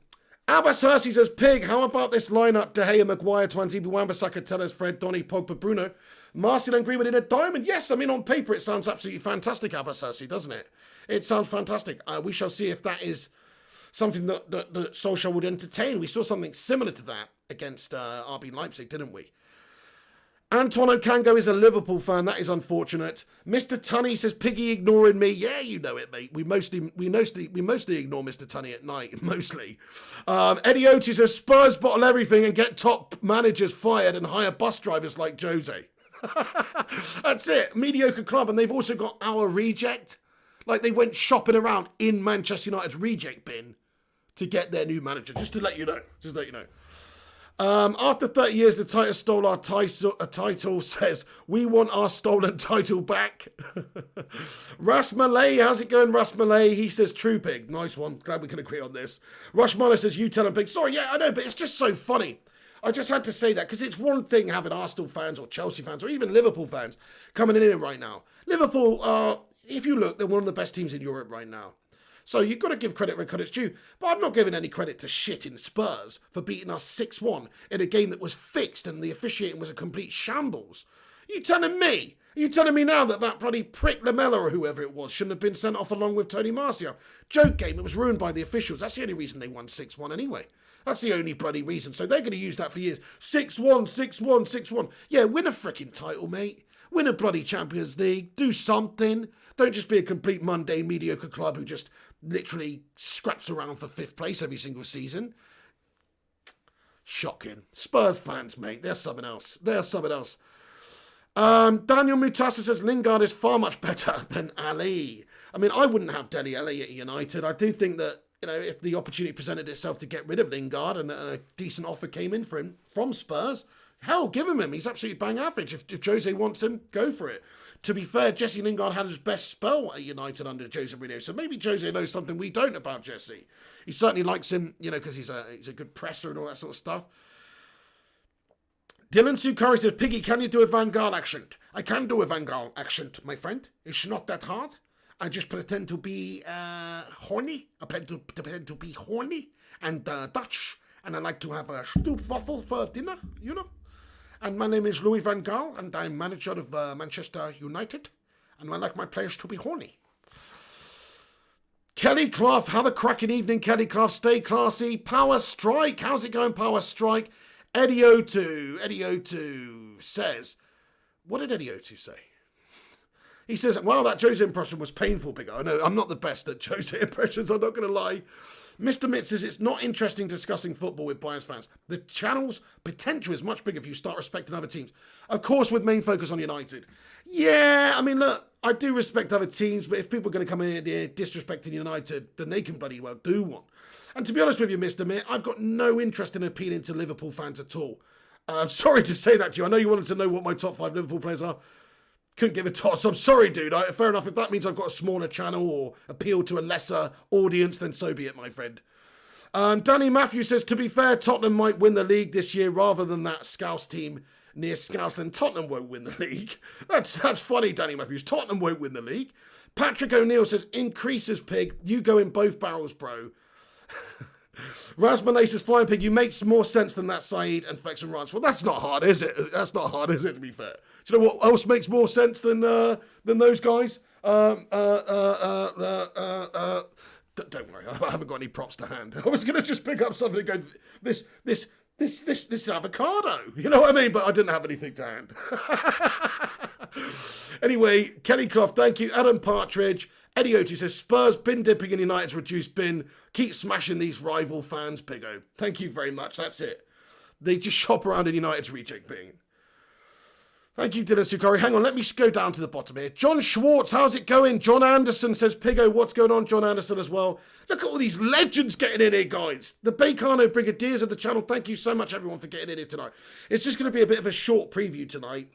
S1: Abbas Hersey says, Pig, how about this lineup? De Gea, Maguire, Twanzebe, Wan-Bissaka, Tellers, Fred, Donny, Pogba, Bruno. Martial and Greenwood in a diamond. Yes, I mean, on paper, it sounds absolutely fantastic, Abbas Hersey, doesn't it? It sounds fantastic. We shall see if that is something that Solskjaer would entertain. We saw something similar to that against RB Leipzig, didn't we? Antoine Okango is a Liverpool fan. That is unfortunate. Mr. Tunney says, Piggy ignoring me. Yeah, you know it, mate. We mostly ignore Mr. Tunney at night, mostly. Eddie Otis says, Spurs bottle everything and get top managers fired and hire bus drivers like Jose. That's it. Mediocre club. And they've also got our reject. Like they went shopping around in Manchester United's reject bin to get their new manager. Just to let you know. After 30 years, the Titans stole our title, says, we want our stolen title back. Ras Malay, how's it going, Ras Malay? He says, true, Pig. Nice one. Glad we can agree on this. Rush Muller says, you tell him, Pig. Sorry, yeah, I know, but it's just so funny. I just had to say that because it's one thing having Arsenal fans or Chelsea fans or even Liverpool fans coming in right now. Liverpool are, if you look, they're one of the best teams in Europe right now. So you've got to give credit where credit's due. But I'm not giving any credit to shit in Spurs for beating us 6-1 in a game that was fixed and the officiating was a complete shambles. Are you telling me? Are you telling me now that bloody prick Lamella or whoever it was shouldn't have been sent off along with Tony Martial? Joke game, it was ruined by the officials. That's the only reason they won 6-1 anyway. That's the only bloody reason. So they're going to use that for years. 6-1, 6-1, 6-1. Yeah, win a freaking title, mate. Win a bloody Champions League. Do something. Don't just be a complete mundane, mediocre club who just literally scraps around for 5th place every single season. Shocking. Spurs fans, mate. They're something else. They're something else. Daniel Mutasa says Lingard is far much better than Ali. I mean, I wouldn't have Dele Alli at United. I do think that, you know, if the opportunity presented itself to get rid of Lingard and a decent offer came in for him from Spurs, hell, give him. He's absolutely bang average. If Jose wants him, go for it. To be fair, Jesse Lingard had his best spell at United under Jose Mourinho, so maybe Jose knows something we don't about Jesse. He certainly likes him, you know, because he's a good presser and all that sort of stuff. Dylan Sukari says, Piggy, can you do a Vanguard accent? I can do a Vanguard accent, my friend. It's not that hard. I just pretend to be horny. I pretend to be horny and Dutch. And I like to have a stroopwafel for dinner, you know. And my name is Louis van Gaal, and I'm manager of Manchester United. And I like my players to be horny. Kelly Clough, have a cracking evening, Kelly Clough. Stay classy. Power Strike. How's it going, Power Strike? Eddie O2 says, what did Eddie O2 say? He says, wow, that Jose impression was painful, Big O. I know, I'm not the best at Jose impressions, I'm not going to lie. Mr. Mitt says, it's not interesting discussing football with Bayern fans. The channel's potential is much bigger if you start respecting other teams. Of course, with main focus on United. Yeah, I mean, look, I do respect other teams, but if people are going to come in here disrespecting United, then they can bloody well do one. And to be honest with you, Mr. Mitt, I've got no interest in appealing to Liverpool fans at all. I'm sorry to say that to you. I know you wanted to know what my top 5 Liverpool players are. Couldn't give a toss. I'm sorry, dude. Fair enough. If that means I've got a smaller channel or appeal to a lesser audience, then so be it, my friend. Danny Matthews says, to be fair, Tottenham might win the league this year rather than that Scouse team near Scouse. And Tottenham won't win the league. That's funny, Danny Matthews. Tottenham won't win the league. Patrick O'Neill says, increases, Pig. You go in both barrels, bro. Rasmalay says, Flying Pig, you make more sense than that Saeed and Flex and Rance. Well, that's not hard, is it? That's not hard, is it, to be fair? Do you know what else makes more sense than those guys? Don't worry, I haven't got any props to hand. I was going to just pick up something and go, this avocado. You know what I mean? But I didn't have anything to hand. Anyway, Kelly Clough, thank you. Adam Partridge. Eddie O2 says, Spurs bin dipping in United's reduced bin. Keep smashing these rival fans, Piggo. Thank you very much. That's it. They just shop around in United's reject bin. Thank you, Dylan Sukari. Hang on, let me go down to the bottom here. John Schwartz, how's it going? John Anderson says, Piggo, what's going on? John Anderson as well. Look at all these legends getting in here, guys. The Bacano Brigadiers of the channel. Thank you so much, everyone, for getting in here tonight. It's just going to be a bit of a short preview tonight.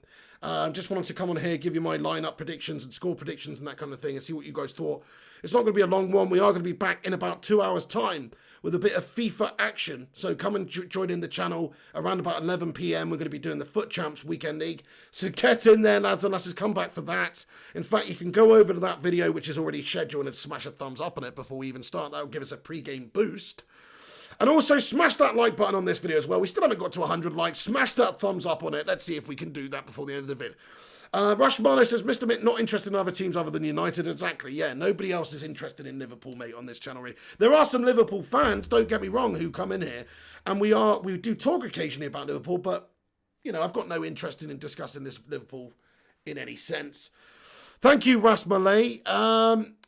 S1: Just wanted to come on here, give you my lineup predictions and score predictions and that kind of thing and see what you guys thought. It's not going to be a long one. We are going to be back in about 2 hours' time with a bit of FIFA action. So come and join in the channel around about 11 p.m. We're going to be doing the Foot Champs Weekend League. So get in there, lads and lasses. Come back for that. In fact, you can go over to that video, which is already scheduled, and smash a thumbs up on it before we even start. That will give us a pre-game boost. And also smash that like button on this video as well. We still haven't got to 100 likes. Smash that thumbs up on it. Let's see if we can do that before the end of the vid. Rush Marlow says, Mr. Mitt, not interested in other teams other than United. Exactly, yeah. Nobody else is interested in Liverpool, mate, on this channel. Really. There are some Liverpool fans, don't get me wrong, who come in here. And we do talk occasionally about Liverpool, but, you know, I've got no interest in discussing this Liverpool in any sense. Thank you, Ras Malay.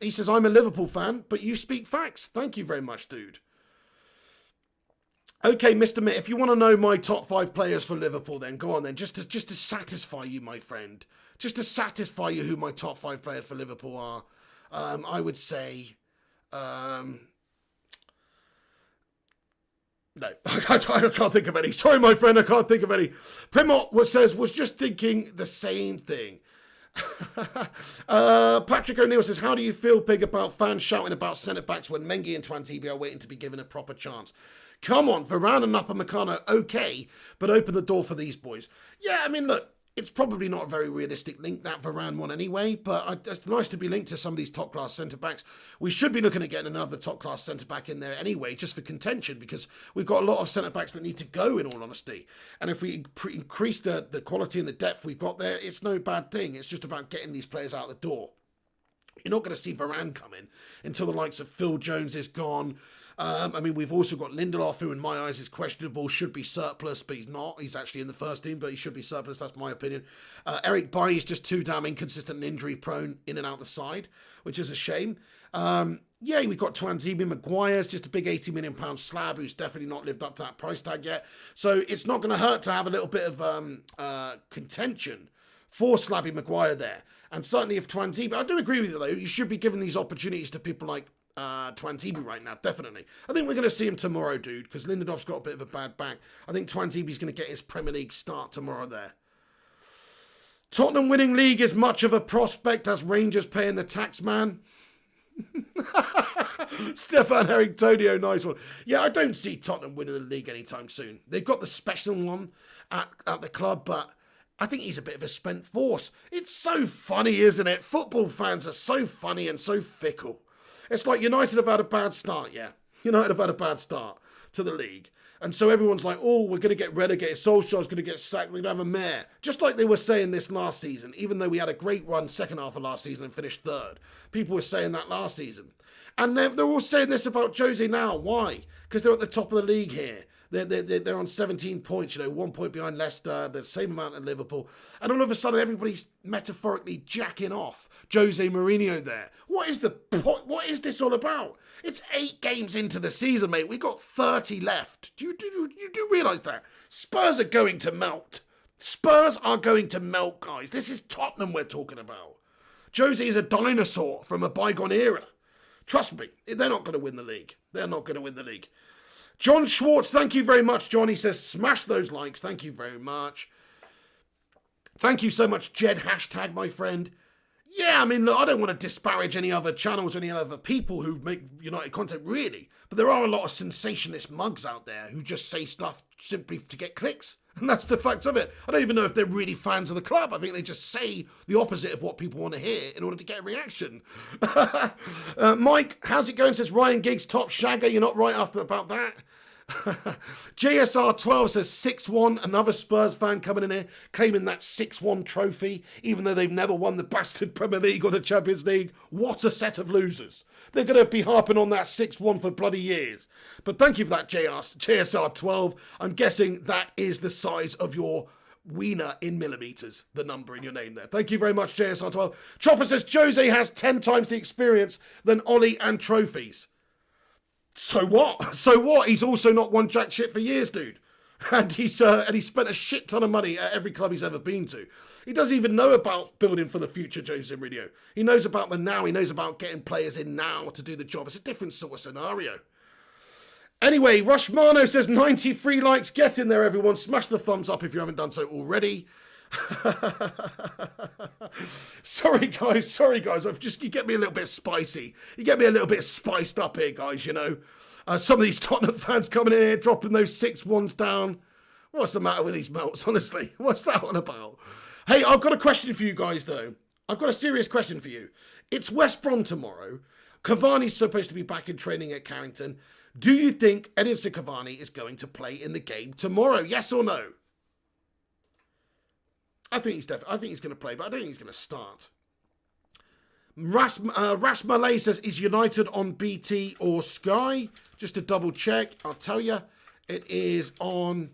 S1: He says, I'm a Liverpool fan, but you speak facts. Thank you very much, dude. Okay, Mr. Mitt, if you want to know my top 5 players for Liverpool, then go on then. Just to satisfy you, my friend. Just to satisfy you who my top 5 players for Liverpool are. I would say... no, I can't think of any. Sorry, my friend, I can't think of any. Primot was just thinking the same thing. Patrick O'Neill says, how do you feel, Pig, about fans shouting about centre-backs when Mengi and Twantebe are waiting to be given a proper chance? Come on, Varane and Upamecano, okay, but open the door for these boys. Yeah, I mean, look, It's probably not a very realistic link, that Varane one anyway, but it's nice to be linked to some of these top-class centre-backs. We should be looking at getting another top-class centre-back in there anyway, just for contention, because we've got a lot of centre-backs that need to go, in all honesty. And if we increase the quality and the depth we've got there, it's no bad thing. It's just about getting these players out the door. You're not going to see Varane come in until the likes of Phil Jones is gone. I mean, we've also got Lindelof, who in my eyes is questionable, should be surplus, but he's not. He's actually in the first team, but he should be surplus. That's my opinion. Eric Bailly is just too damn inconsistent and injury prone in and out the side, which is a shame. Yeah, we've got Twanzebe Maguire's just a big £80 million slab who's definitely not lived up to that price tag yet. So it's not going to hurt to have a little bit of contention for Slabby Maguire there. And certainly if Twanzebe, I do agree with you though, you should be giving these opportunities to people like Twanzebe right now, definitely. I think we're going to see him tomorrow, dude, because Lindelof's got a bit of a bad back. I think Twanzebe's going to get his Premier League start tomorrow there. Tottenham winning league is much of a prospect as Rangers paying the tax man. Stefan Erictonio, nice one. Yeah, I don't see Tottenham winning the league anytime soon. They've got the special one at the club, but I think he's a bit of a spent force. It's so funny, isn't it? Football fans are so funny and so fickle. It's like United have had a bad start, yeah. United have had a bad start to the league. And so everyone's like, oh, we're going to get relegated. Solskjaer's going to get sacked. We're going to have a mayor. Just like they were saying this last season, even though we had a great run second half of last season and finished third. People were saying that last season. And they're all saying this about Jose now. Why? Because they're at the top of the league here. They're on 17 points, 1 point behind Leicester, the same amount as Liverpool. And all of a sudden, everybody's metaphorically jacking off Jose Mourinho there. What is this all about? It's 8 games into the season, mate. We've got 30 left. Do you realise that? Spurs are going to melt. Spurs are going to melt, guys. This is Tottenham we're talking about. Jose is a dinosaur from a bygone era. Trust me, they're not going to win the league. They're not going to win the league. John Schwartz, thank you very much, John. He says, smash those likes. Thank you very much. Thank you so much, Jed hashtag, my friend. Yeah, I mean, look, I don't want to disparage any other channels or any other people who make United content, really. But there are a lot of sensationalist mugs out there who just say stuff simply to get clicks. And that's the fact of it. I don't even know if they're really fans of the club. I think they just say the opposite of what people want to hear in order to get a reaction. Mike, how's it going? Says Ryan Giggs, top shagger. You're not right about that. JSR12 says 6-1. Another Spurs fan coming in here claiming that 6-1 trophy, even though they've never won the bastard Premier League or the Champions League. What a set of losers. They're going to be harping on that 6-1 for bloody years. But thank you for that, JSR12. I'm guessing that is the size of your wiener in millimetres, the number in your name there. Thank you very much, JSR12. Chopper says Jose has 10 times the experience than Ollie and trophies. So what? So what? He's also not won jack shit for years, dude. And he's spent a shit ton of money at every club he's ever been to. He doesn't even know about building for the future, Jose Mourinho. He knows about the now. He knows about getting players in now to do the job. It's a different sort of scenario. Anyway, Rushmano says 93 likes. Get in there, everyone. Smash the thumbs up if you haven't done so already. Sorry guys, you get me a little bit spicy. You get me a little bit spiced up here, guys, some of these Tottenham fans coming in here dropping those 6-1s down. What's the matter with these melts, honestly? What's that all about? Hey, I've got a question for you guys though. I've got a serious question for you. It's West Brom tomorrow. Cavani's supposed to be back in training at Carrington. Do you think Edinson Cavani is going to play in the game tomorrow? Yes or no? I think he's going to play, but I don't think he's going to start. Ras Malay says, is United on BT or Sky? Just to double check, I'll tell you. It is on...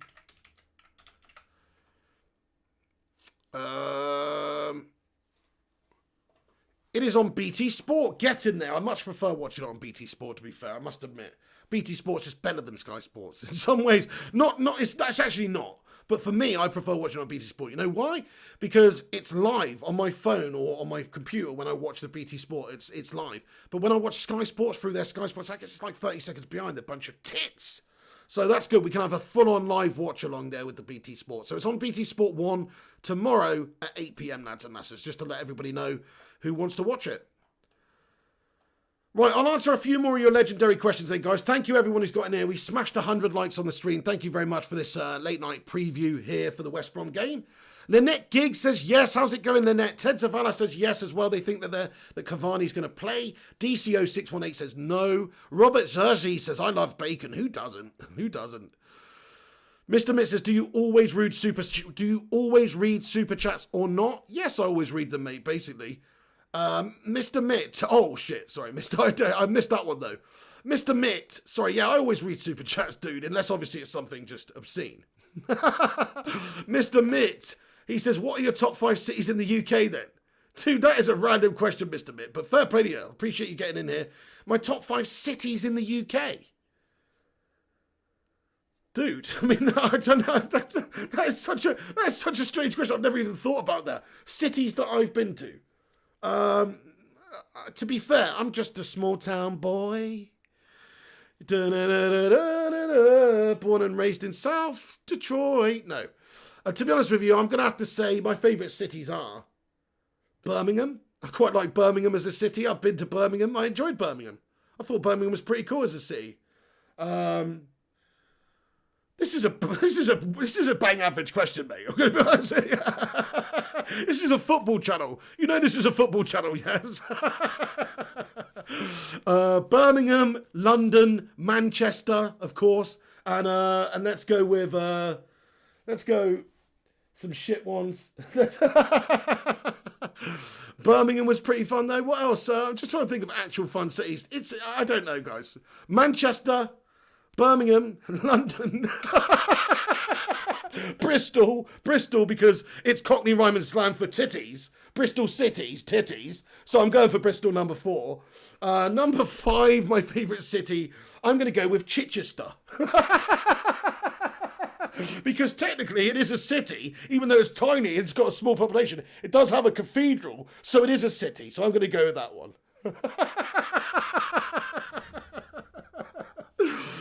S1: it is on BT Sport. Get in there. I much prefer watching it on BT Sport, to be fair, I must admit. BT Sport's just better than Sky Sports. In some ways, that's actually not. But for me, I prefer watching on BT Sport. You know why? Because it's live on my phone or on my computer when I watch the BT Sport. It's live. But when I watch Sky Sports through their Sky Sports app, it's just like 30 seconds behind. They're a bunch of tits. So that's good. We can have a full-on live watch along there with the BT Sport. So it's on BT Sport 1 tomorrow at 8 p.m, lads and lasses, just to let everybody know who wants to watch it. Right, I'll answer a few more of your legendary questions then, guys. Thank you, everyone who's got in here. We smashed 100 likes on the stream. Thank you very much for this late night preview here for the West Brom game. Lynette Giggs says yes. How's it going, Lynette? Ted Zavala says yes as well. They think that Cavani's going to play. DCO618 says no. Robert Zerzi says I love bacon. Who doesn't? Who doesn't? Mr. Mitt says, do you always read super chats or not? Yes, I always read them, mate, basically. Mr. Mitt. Oh, shit. Sorry, I missed that one, though. Mr. Mitt. Sorry, yeah, I always read super chats, dude, unless obviously it's something just obscene. Mr. Mitt. He says, what are your top 5 cities in the UK, then? Dude, that is a random question, Mr. Mitt, but fair play to you. I appreciate you getting in here. My top 5 cities in the UK. Dude, I mean, I don't know. That is such a strange question. I've never even thought about that. Cities that I've been to. To be fair, I'm just a small town boy. Born and raised in South Detroit. No. To be honest with you, I'm going to have to say my favourite cities are Birmingham. I quite like Birmingham as a city. I've been to Birmingham. I enjoyed Birmingham. I thought Birmingham was pretty cool as a city. This is a bang average question, mate. I'm going to be honest with you. This is a football channel. You know this is a football channel, yes. Birmingham, London, Manchester, of course, and let's go with some shit ones. Birmingham was pretty fun though. What else? I'm just trying to think of actual fun cities. I don't know, guys. Manchester, Birmingham, London, Bristol because it's Cockney rhyme and slang for titties. Bristol cities, titties. So I'm going for Bristol number 4. Number 5, my favourite city, I'm going to go with Chichester. Because technically it is a city, even though it's tiny, it's got a small population. It does have a cathedral, so it is a city. So I'm going to go with that one.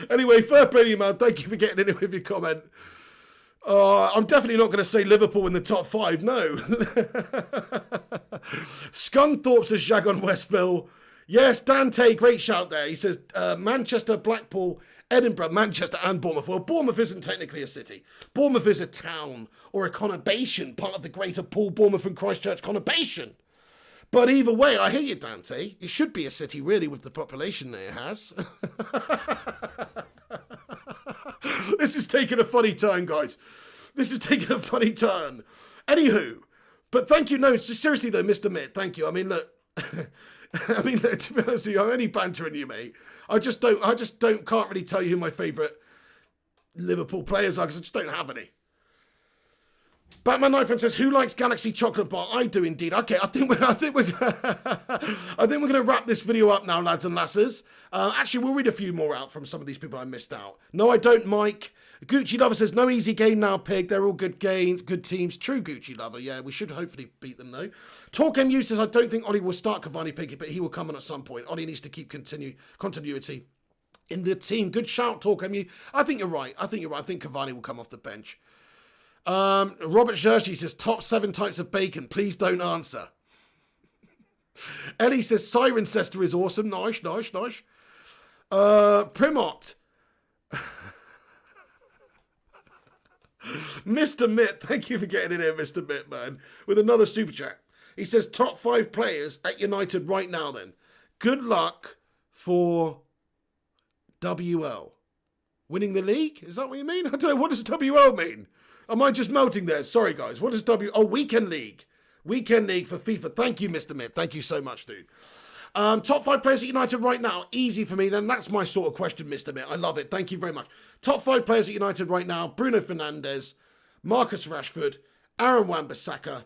S1: Anyway, fair play to you, man. Thank you for getting in it with your comment. I'm definitely not going to say Liverpool in the top 5, no. Scunthorpe says Jagon Westbill. Yes, Dante, great shout there. He says Manchester, Blackpool, Edinburgh, Manchester and Bournemouth. Well, Bournemouth isn't technically a city. Bournemouth is a town or a conurbation, part of the greater Poole, Bournemouth and Christchurch conurbation. But either way, I hear you, Dante. It should be a city, really, with the population that it has. This is taking a funny turn, guys. This is taking a funny turn. Anywho, but thank you. No, seriously though, Mr. Mitt, thank you. I mean, look, to be honest with you, I'm only bantering you, mate. Can't really tell you who my favourite Liverpool players are because I just don't have any. Batman Knifeman says, "Who likes Galaxy Chocolate Bar?" I do indeed. Okay, I think we're going to wrap this video up now, lads and lasses. Actually, we'll read a few more out from some of these people I missed out. No, I don't, Mike. Gucci Lover says, "No easy game now, Pig. They're all good games, good teams." True, Gucci Lover. Yeah, we should hopefully beat them though. Talk MU says, "I don't think Ollie will start Cavani, Piggy, but he will come on at some point. Ollie needs to keep continuity in the team." Good shout, Talk MU. I think you're right. I think Cavani will come off the bench. Robert Jersey says, "Top 7 types of bacon. Please don't answer." Ellie says, "Cirencester is awesome." Nice. Primot. Mr. Mitt, thank you for getting in here, Mr. Mitt, man, with another super chat. He says, "Top 5 players at United right now, then. Good luck for WL. Winning the league? Is that what you mean? I don't know. What does WL mean? Am I just melting there? Sorry, guys. What is Weekend League. Weekend League for FIFA. Thank you, Mr. Mitt. Thank you so much, dude. Top 5 players at United right now. Easy for me, then. That's my sort of question, Mr. Mitt. I love it. Thank you very much. Top 5 players at United right now. Bruno Fernandes, Marcus Rashford, Aaron Wan-Bissaka,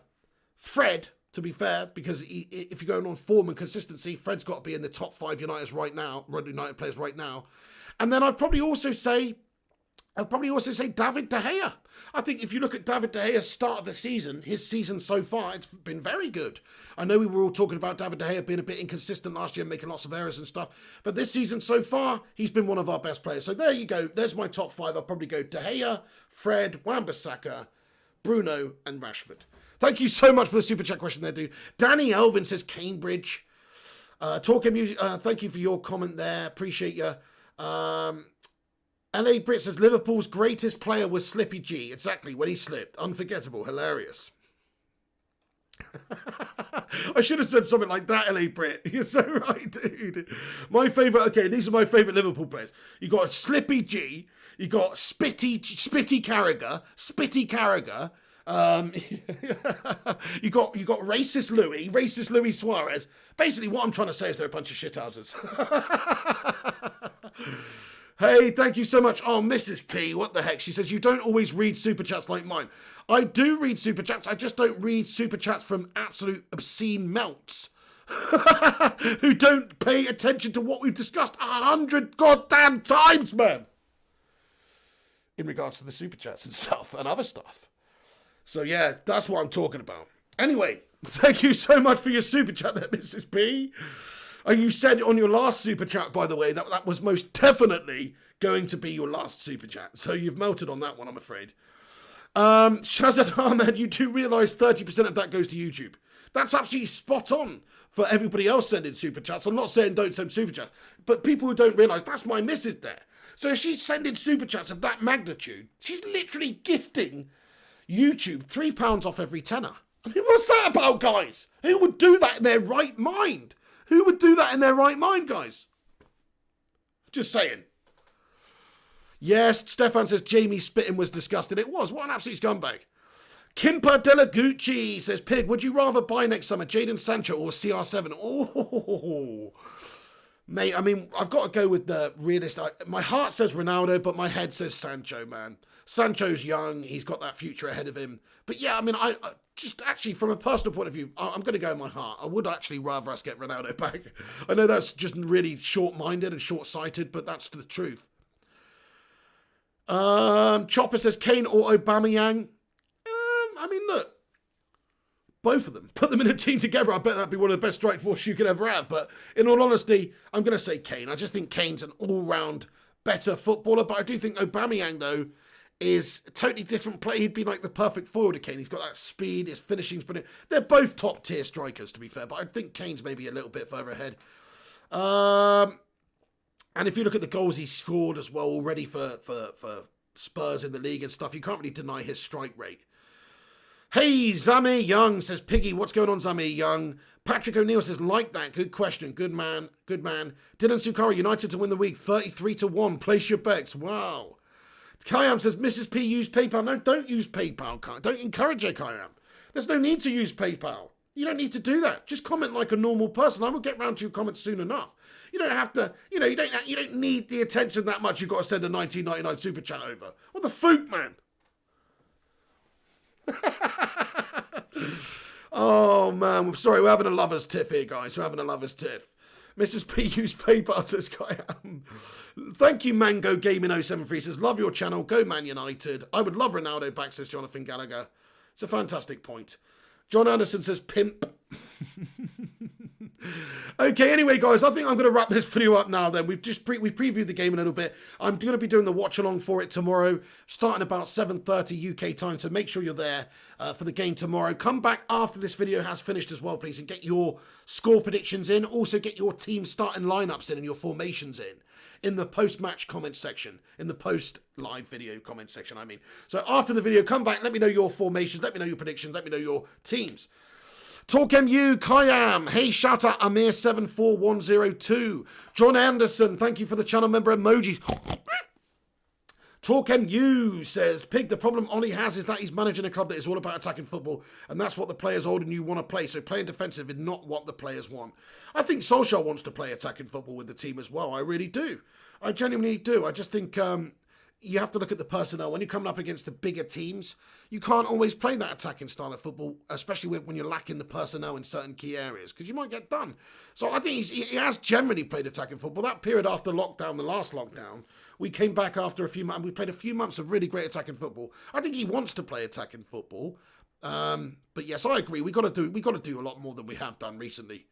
S1: Fred, to be fair, because if you're going on form and consistency, Fred's got to be in the top 5 United players right now. And then I'd probably also say David De Gea. I think if you look at David De Gea's start of the season, his season so far, it's been very good. I know we were all talking about David De Gea being a bit inconsistent last year, making lots of errors and stuff. But this season so far, he's been one of our best players. So there you go. There's my top 5. I'll probably go De Gea, Fred, Wan-Bissaka, Bruno and Rashford. Thank you so much for the super chat question there, dude. Danny Elvin says Cambridge. Thank you for your comment there. Appreciate you. LA Brit says Liverpool's greatest player was Slippy G. Exactly, when he slipped. Unforgettable. Hilarious. I should have said something like that, LA Brit. You're so right, dude. My favourite, okay, these are my favourite Liverpool players. You got Slippy G, you got Spitty Carragher, you got racist Louis Suarez. Basically, what I'm trying to say is they're a bunch of shithouses. Hey, thank you so much. Oh, Mrs. P, what the heck? She says, you don't always read Super Chats like mine. I do read Super Chats. I just don't read Super Chats from absolute obscene melts who don't pay attention to what we've discussed 100 goddamn times, man. In regards to the Super Chats and stuff and other stuff. So, yeah, that's what I'm talking about. Anyway, thank you so much for your Super Chat there, Mrs. P. And you said on your last Super Chat, by the way, that was most definitely going to be your last Super Chat. So you've melted on that one, I'm afraid. Shazad Ahmed, you do realise 30% of that goes to YouTube. That's absolutely spot on for everybody else sending Super Chats. I'm not saying don't send Super Chats, but people who don't realise, that's my missus there. So if she's sending Super Chats of that magnitude, she's literally gifting YouTube £3 off every tenner. I mean, what's that about, guys? Who would do that in their right mind? Who would do that in their right mind, guys? Just saying. Yes, Stefan says Jamie spitting was disgusting. It was. What an absolute scumbag. Kimpa Delagucci says, Pig, would you rather buy next summer Jadon Sancho or CR7? Oh, mate, I mean, I've got to go with the realist. My heart says Ronaldo, but my head says Sancho, man. Sancho's young. He's got that future ahead of him. But yeah, I mean, I just actually, from a personal point of view, I'm going to go in my heart. I would actually rather us get Ronaldo back. I know that's just really short-minded and short-sighted, but that's the truth. Chopper says Kane or Aubameyang. I mean, look, both of them. Put them in a team together. I bet that'd be one of the best strike force you could ever have. But in all honesty, I'm going to say Kane. I just think Kane's an all-round better footballer. But I do think Aubameyang, though, is a totally different play. He'd be like the perfect forward to Kane. He's got that speed, his finishing's brilliant. They're both top-tier strikers, to be fair, but I think Kane's maybe a little bit further ahead. And if you look at the goals he's scored as well already for Spurs in the league and stuff, you can't really deny his strike rate. Hey, Zamir Young says, Piggy, what's going on, Zamir Young? Patrick O'Neill says, like that. Good question. Good man. Good man. Dylan Sukari, United to win the week. 33-1. Place your bets. Wow. Kayam says, Mrs. P, use PayPal. No, don't use PayPal. Don't encourage it, Kayam. There's no need to use PayPal. You don't need to do that. Just comment like a normal person. I will get round to your comments soon enough. You don't have to, you don't need the attention that much. You've got to send a 19.99 super chat over. What the fook, man? Oh, man. I'm sorry. We're having a lover's tiff here, guys. We're having a lover's tiff. Mrs. P used PayPal to Skyam. Thank you, Mango Gaming 073 says, love your channel. Go Man United. I would love Ronaldo back, says Jonathan Gallagher. It's a fantastic point. John Anderson says, pimp. Okay, anyway, guys, I think I'm going to wrap this video up now then. We've previewed the game a little bit. I'm going to be doing the watch-along for it tomorrow, starting about 7:30 UK time, so make sure you're there for the game tomorrow. Come back after this video has finished as well, please, and get your score predictions in. Also, get your team starting lineups in and your formations in the post-match comment section, in the post-live video comment section, I mean. So after the video, come back, let me know your formations, let me know your predictions, let me know your teams. Talk MU, Kayam, hey, shout out Amir74102. John Anderson, thank you for the channel member emojis. Talk MU says, Pig, the problem Ollie has is that he's managing a club that is all about attacking football, and that's what the players old and new want to play, so playing defensive is not what the players want. I think Solskjaer wants to play attacking football with the team as well, I really do. I genuinely do. I just think you have to look at the personnel. When you're coming up against the bigger teams, you can't always play that attacking style of football, especially when you're lacking the personnel in certain key areas, because you might get done. So I think he has generally played attacking football. That period after lockdown, the last lockdown, we came back after a few months, and we played a few months of really great attacking football. I think he wants to play attacking football. But yes, I agree. We got to do a lot more than we have done recently.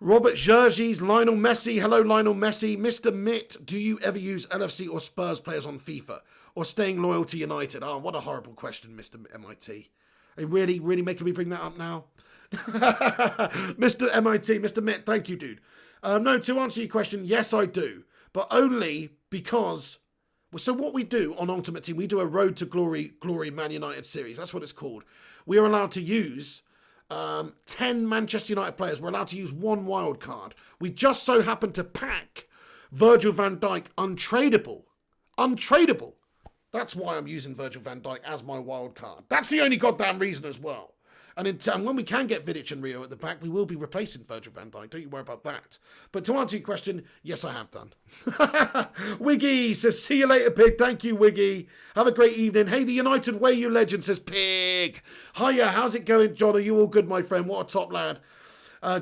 S1: Robert Jergis, Lionel Messi. Hello, Lionel Messi. Mr. Mitt, do you ever use LFC or Spurs players on FIFA? Or staying loyal to United? Oh, what a horrible question, Mr. MIT. Are you really making me bring that up now? Mr. MIT, Mr. Mitt, thank you, dude. No, to answer your question, yes, I do. But only because... So what we do on Ultimate Team, we do a Road to Glory Man United series. That's what it's called. We are allowed to use 10 Manchester United players. We're allowed to use 1 wild card. We just so happen to pack Virgil van Dijk untradeable. Untradeable. That's why I'm using Virgil van Dijk as my wild card. That's the only goddamn reason as well. And when we can get Vidic and Rio at the back, we will be replacing Virgil van Dijk. Don't you worry about that. But to answer your question, yes, I have done. Wiggy says, see you later, Pig. Thank you, Wiggy. Have a great evening. Hey, the United Way, you legend, says Pig. Hiya, how's it going, John? Are you all good, my friend? What a top lad.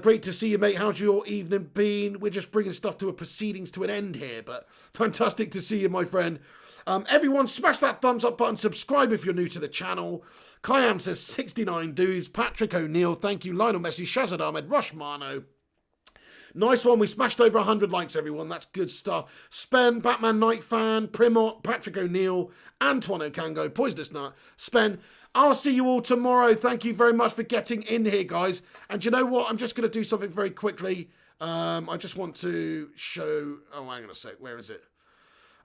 S1: Great to see you, mate. How's your evening been? We're just bringing stuff to a proceedings to an end here, but fantastic to see you, my friend. Everyone, smash that thumbs up button. Subscribe if you're new to the channel. Kayam says 69 dudes. Patrick O'Neill, thank you. Lionel Messi, Shazad Ahmed, Rush Mano. Nice one. We smashed over 100 likes, everyone. That's good stuff. Spen, Batman Night Fan, Primot, Patrick O'Neill, Antoine Okango, Poisonous Nut, Spen. I'll see you all tomorrow. Thank you very much for getting in here, guys. And you know what? I'm just going to do something very quickly. I just want to show... Oh, hang on a sec. Where is it?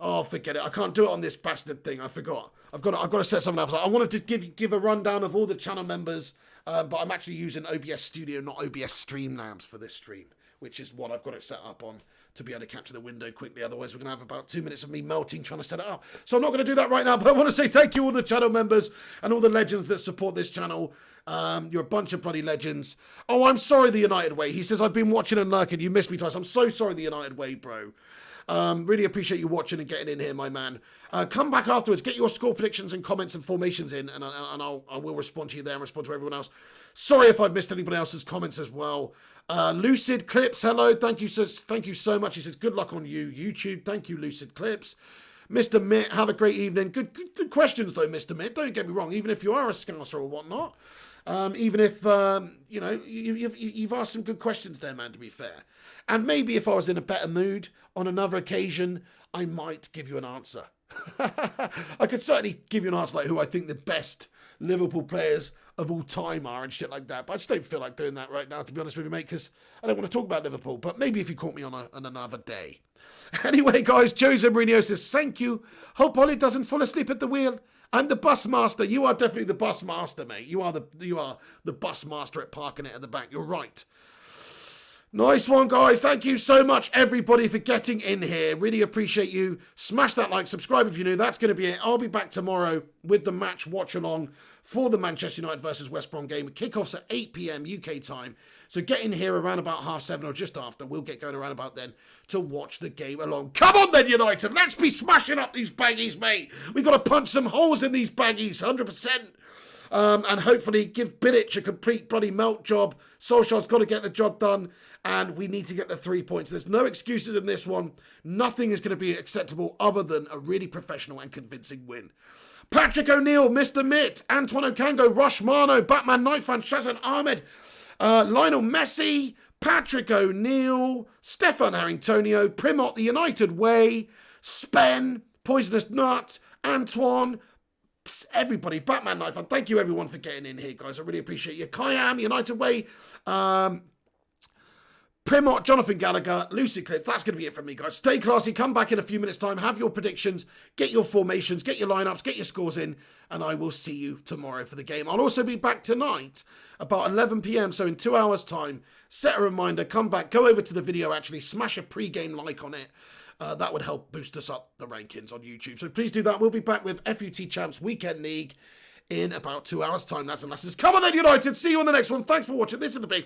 S1: Oh, forget it. I can't do it on this bastard thing. I forgot. I've got to set something else. I wanted to give a rundown of all the channel members, but I'm actually using OBS Studio, not OBS Streamlabs for this stream, which is what I've got it set up on to be able to capture the window quickly. Otherwise, we're going to have about 2 minutes of me melting trying to set it up. So I'm not going to do that right now, but I want to say thank you all the channel members and all the legends that support this channel. You're a bunch of bloody legends. Oh, I'm sorry, the United Way. He says, I've been watching and lurking. You missed me twice. I'm so sorry, the United Way, bro. Really appreciate you watching and getting in here, my man. Come back afterwards. Get your score predictions and comments and formations in, and I will respond to you there and respond to everyone else. Sorry if I've missed anybody else's comments as well. Lucid Clips, hello. Thank you so much. He says, good luck on you, YouTube. Thank you, Lucid Clips. Mr. Mitt, have a great evening. Good questions, though, Mr. Mitt. Don't get me wrong. Even if you are a scouser or whatnot, even if, you know, you've asked some good questions there, man, to be fair. And maybe if I was in a better mood on another occasion, I might give you an answer. I could certainly give you an answer like who I think the best Liverpool players of all time are and shit like that. But I just don't feel like doing that right now, to be honest with you, mate, because I don't want to talk about Liverpool. But maybe if you caught me on another day. Anyway, guys, Jose Mourinho says, thank you. Hope Ollie doesn't fall asleep at the wheel. I'm the bus master. You are definitely the bus master, mate. You are the bus master at parking it at the back. You're right. Nice one, guys. Thank you so much, everybody, for getting in here. Really appreciate you. Smash that like, subscribe if you're new. That's going to be it. I'll be back tomorrow with the match watch-along for the Manchester United versus West Brom game. Kickoff's at 8 p.m. UK time. So get in here around about 7:30 or just after. We'll get going around about then to watch the game along. Come on then, United. Let's be smashing up these baggies, mate. We've got to punch some holes in these baggies, 100%. And hopefully give Bilic a complete bloody melt job. Solskjaer's got to get the job done. And we need to get the 3 points. There's no excuses in this one. Nothing is going to be acceptable other than a really professional and convincing win. Patrick O'Neill, Mr. Mitt, Antoine Okango, Rush Mano, Batman Night Fan, Shazan Ahmed, Lionel Messi, Patrick O'Neill, Stefan Harringtonio, Primot, the United Way, Spen, Poisonous Nut, Antoine, everybody, Batman Night Fan. Thank you everyone for getting in here, guys. I really appreciate you. Kayam, United Way, Primot, Jonathan Gallagher, Lucid Clip. That's going to be it from me, guys. Stay classy. Come back in a few minutes' time. Have your predictions. Get your formations. Get your lineups. Get your scores in. And I will see you tomorrow for the game. I'll also be back tonight about 11 p.m. So in 2 hours' time, set a reminder. Come back. Go over to the video, actually. Smash a pre-game like on it. That would help boost us up the rankings on YouTube. So please do that. We'll be back with FUT Champs Weekend League in about 2 hours' time. That's and lasses. Come on then, United. See you on the next one. Thanks for watching. This is the big...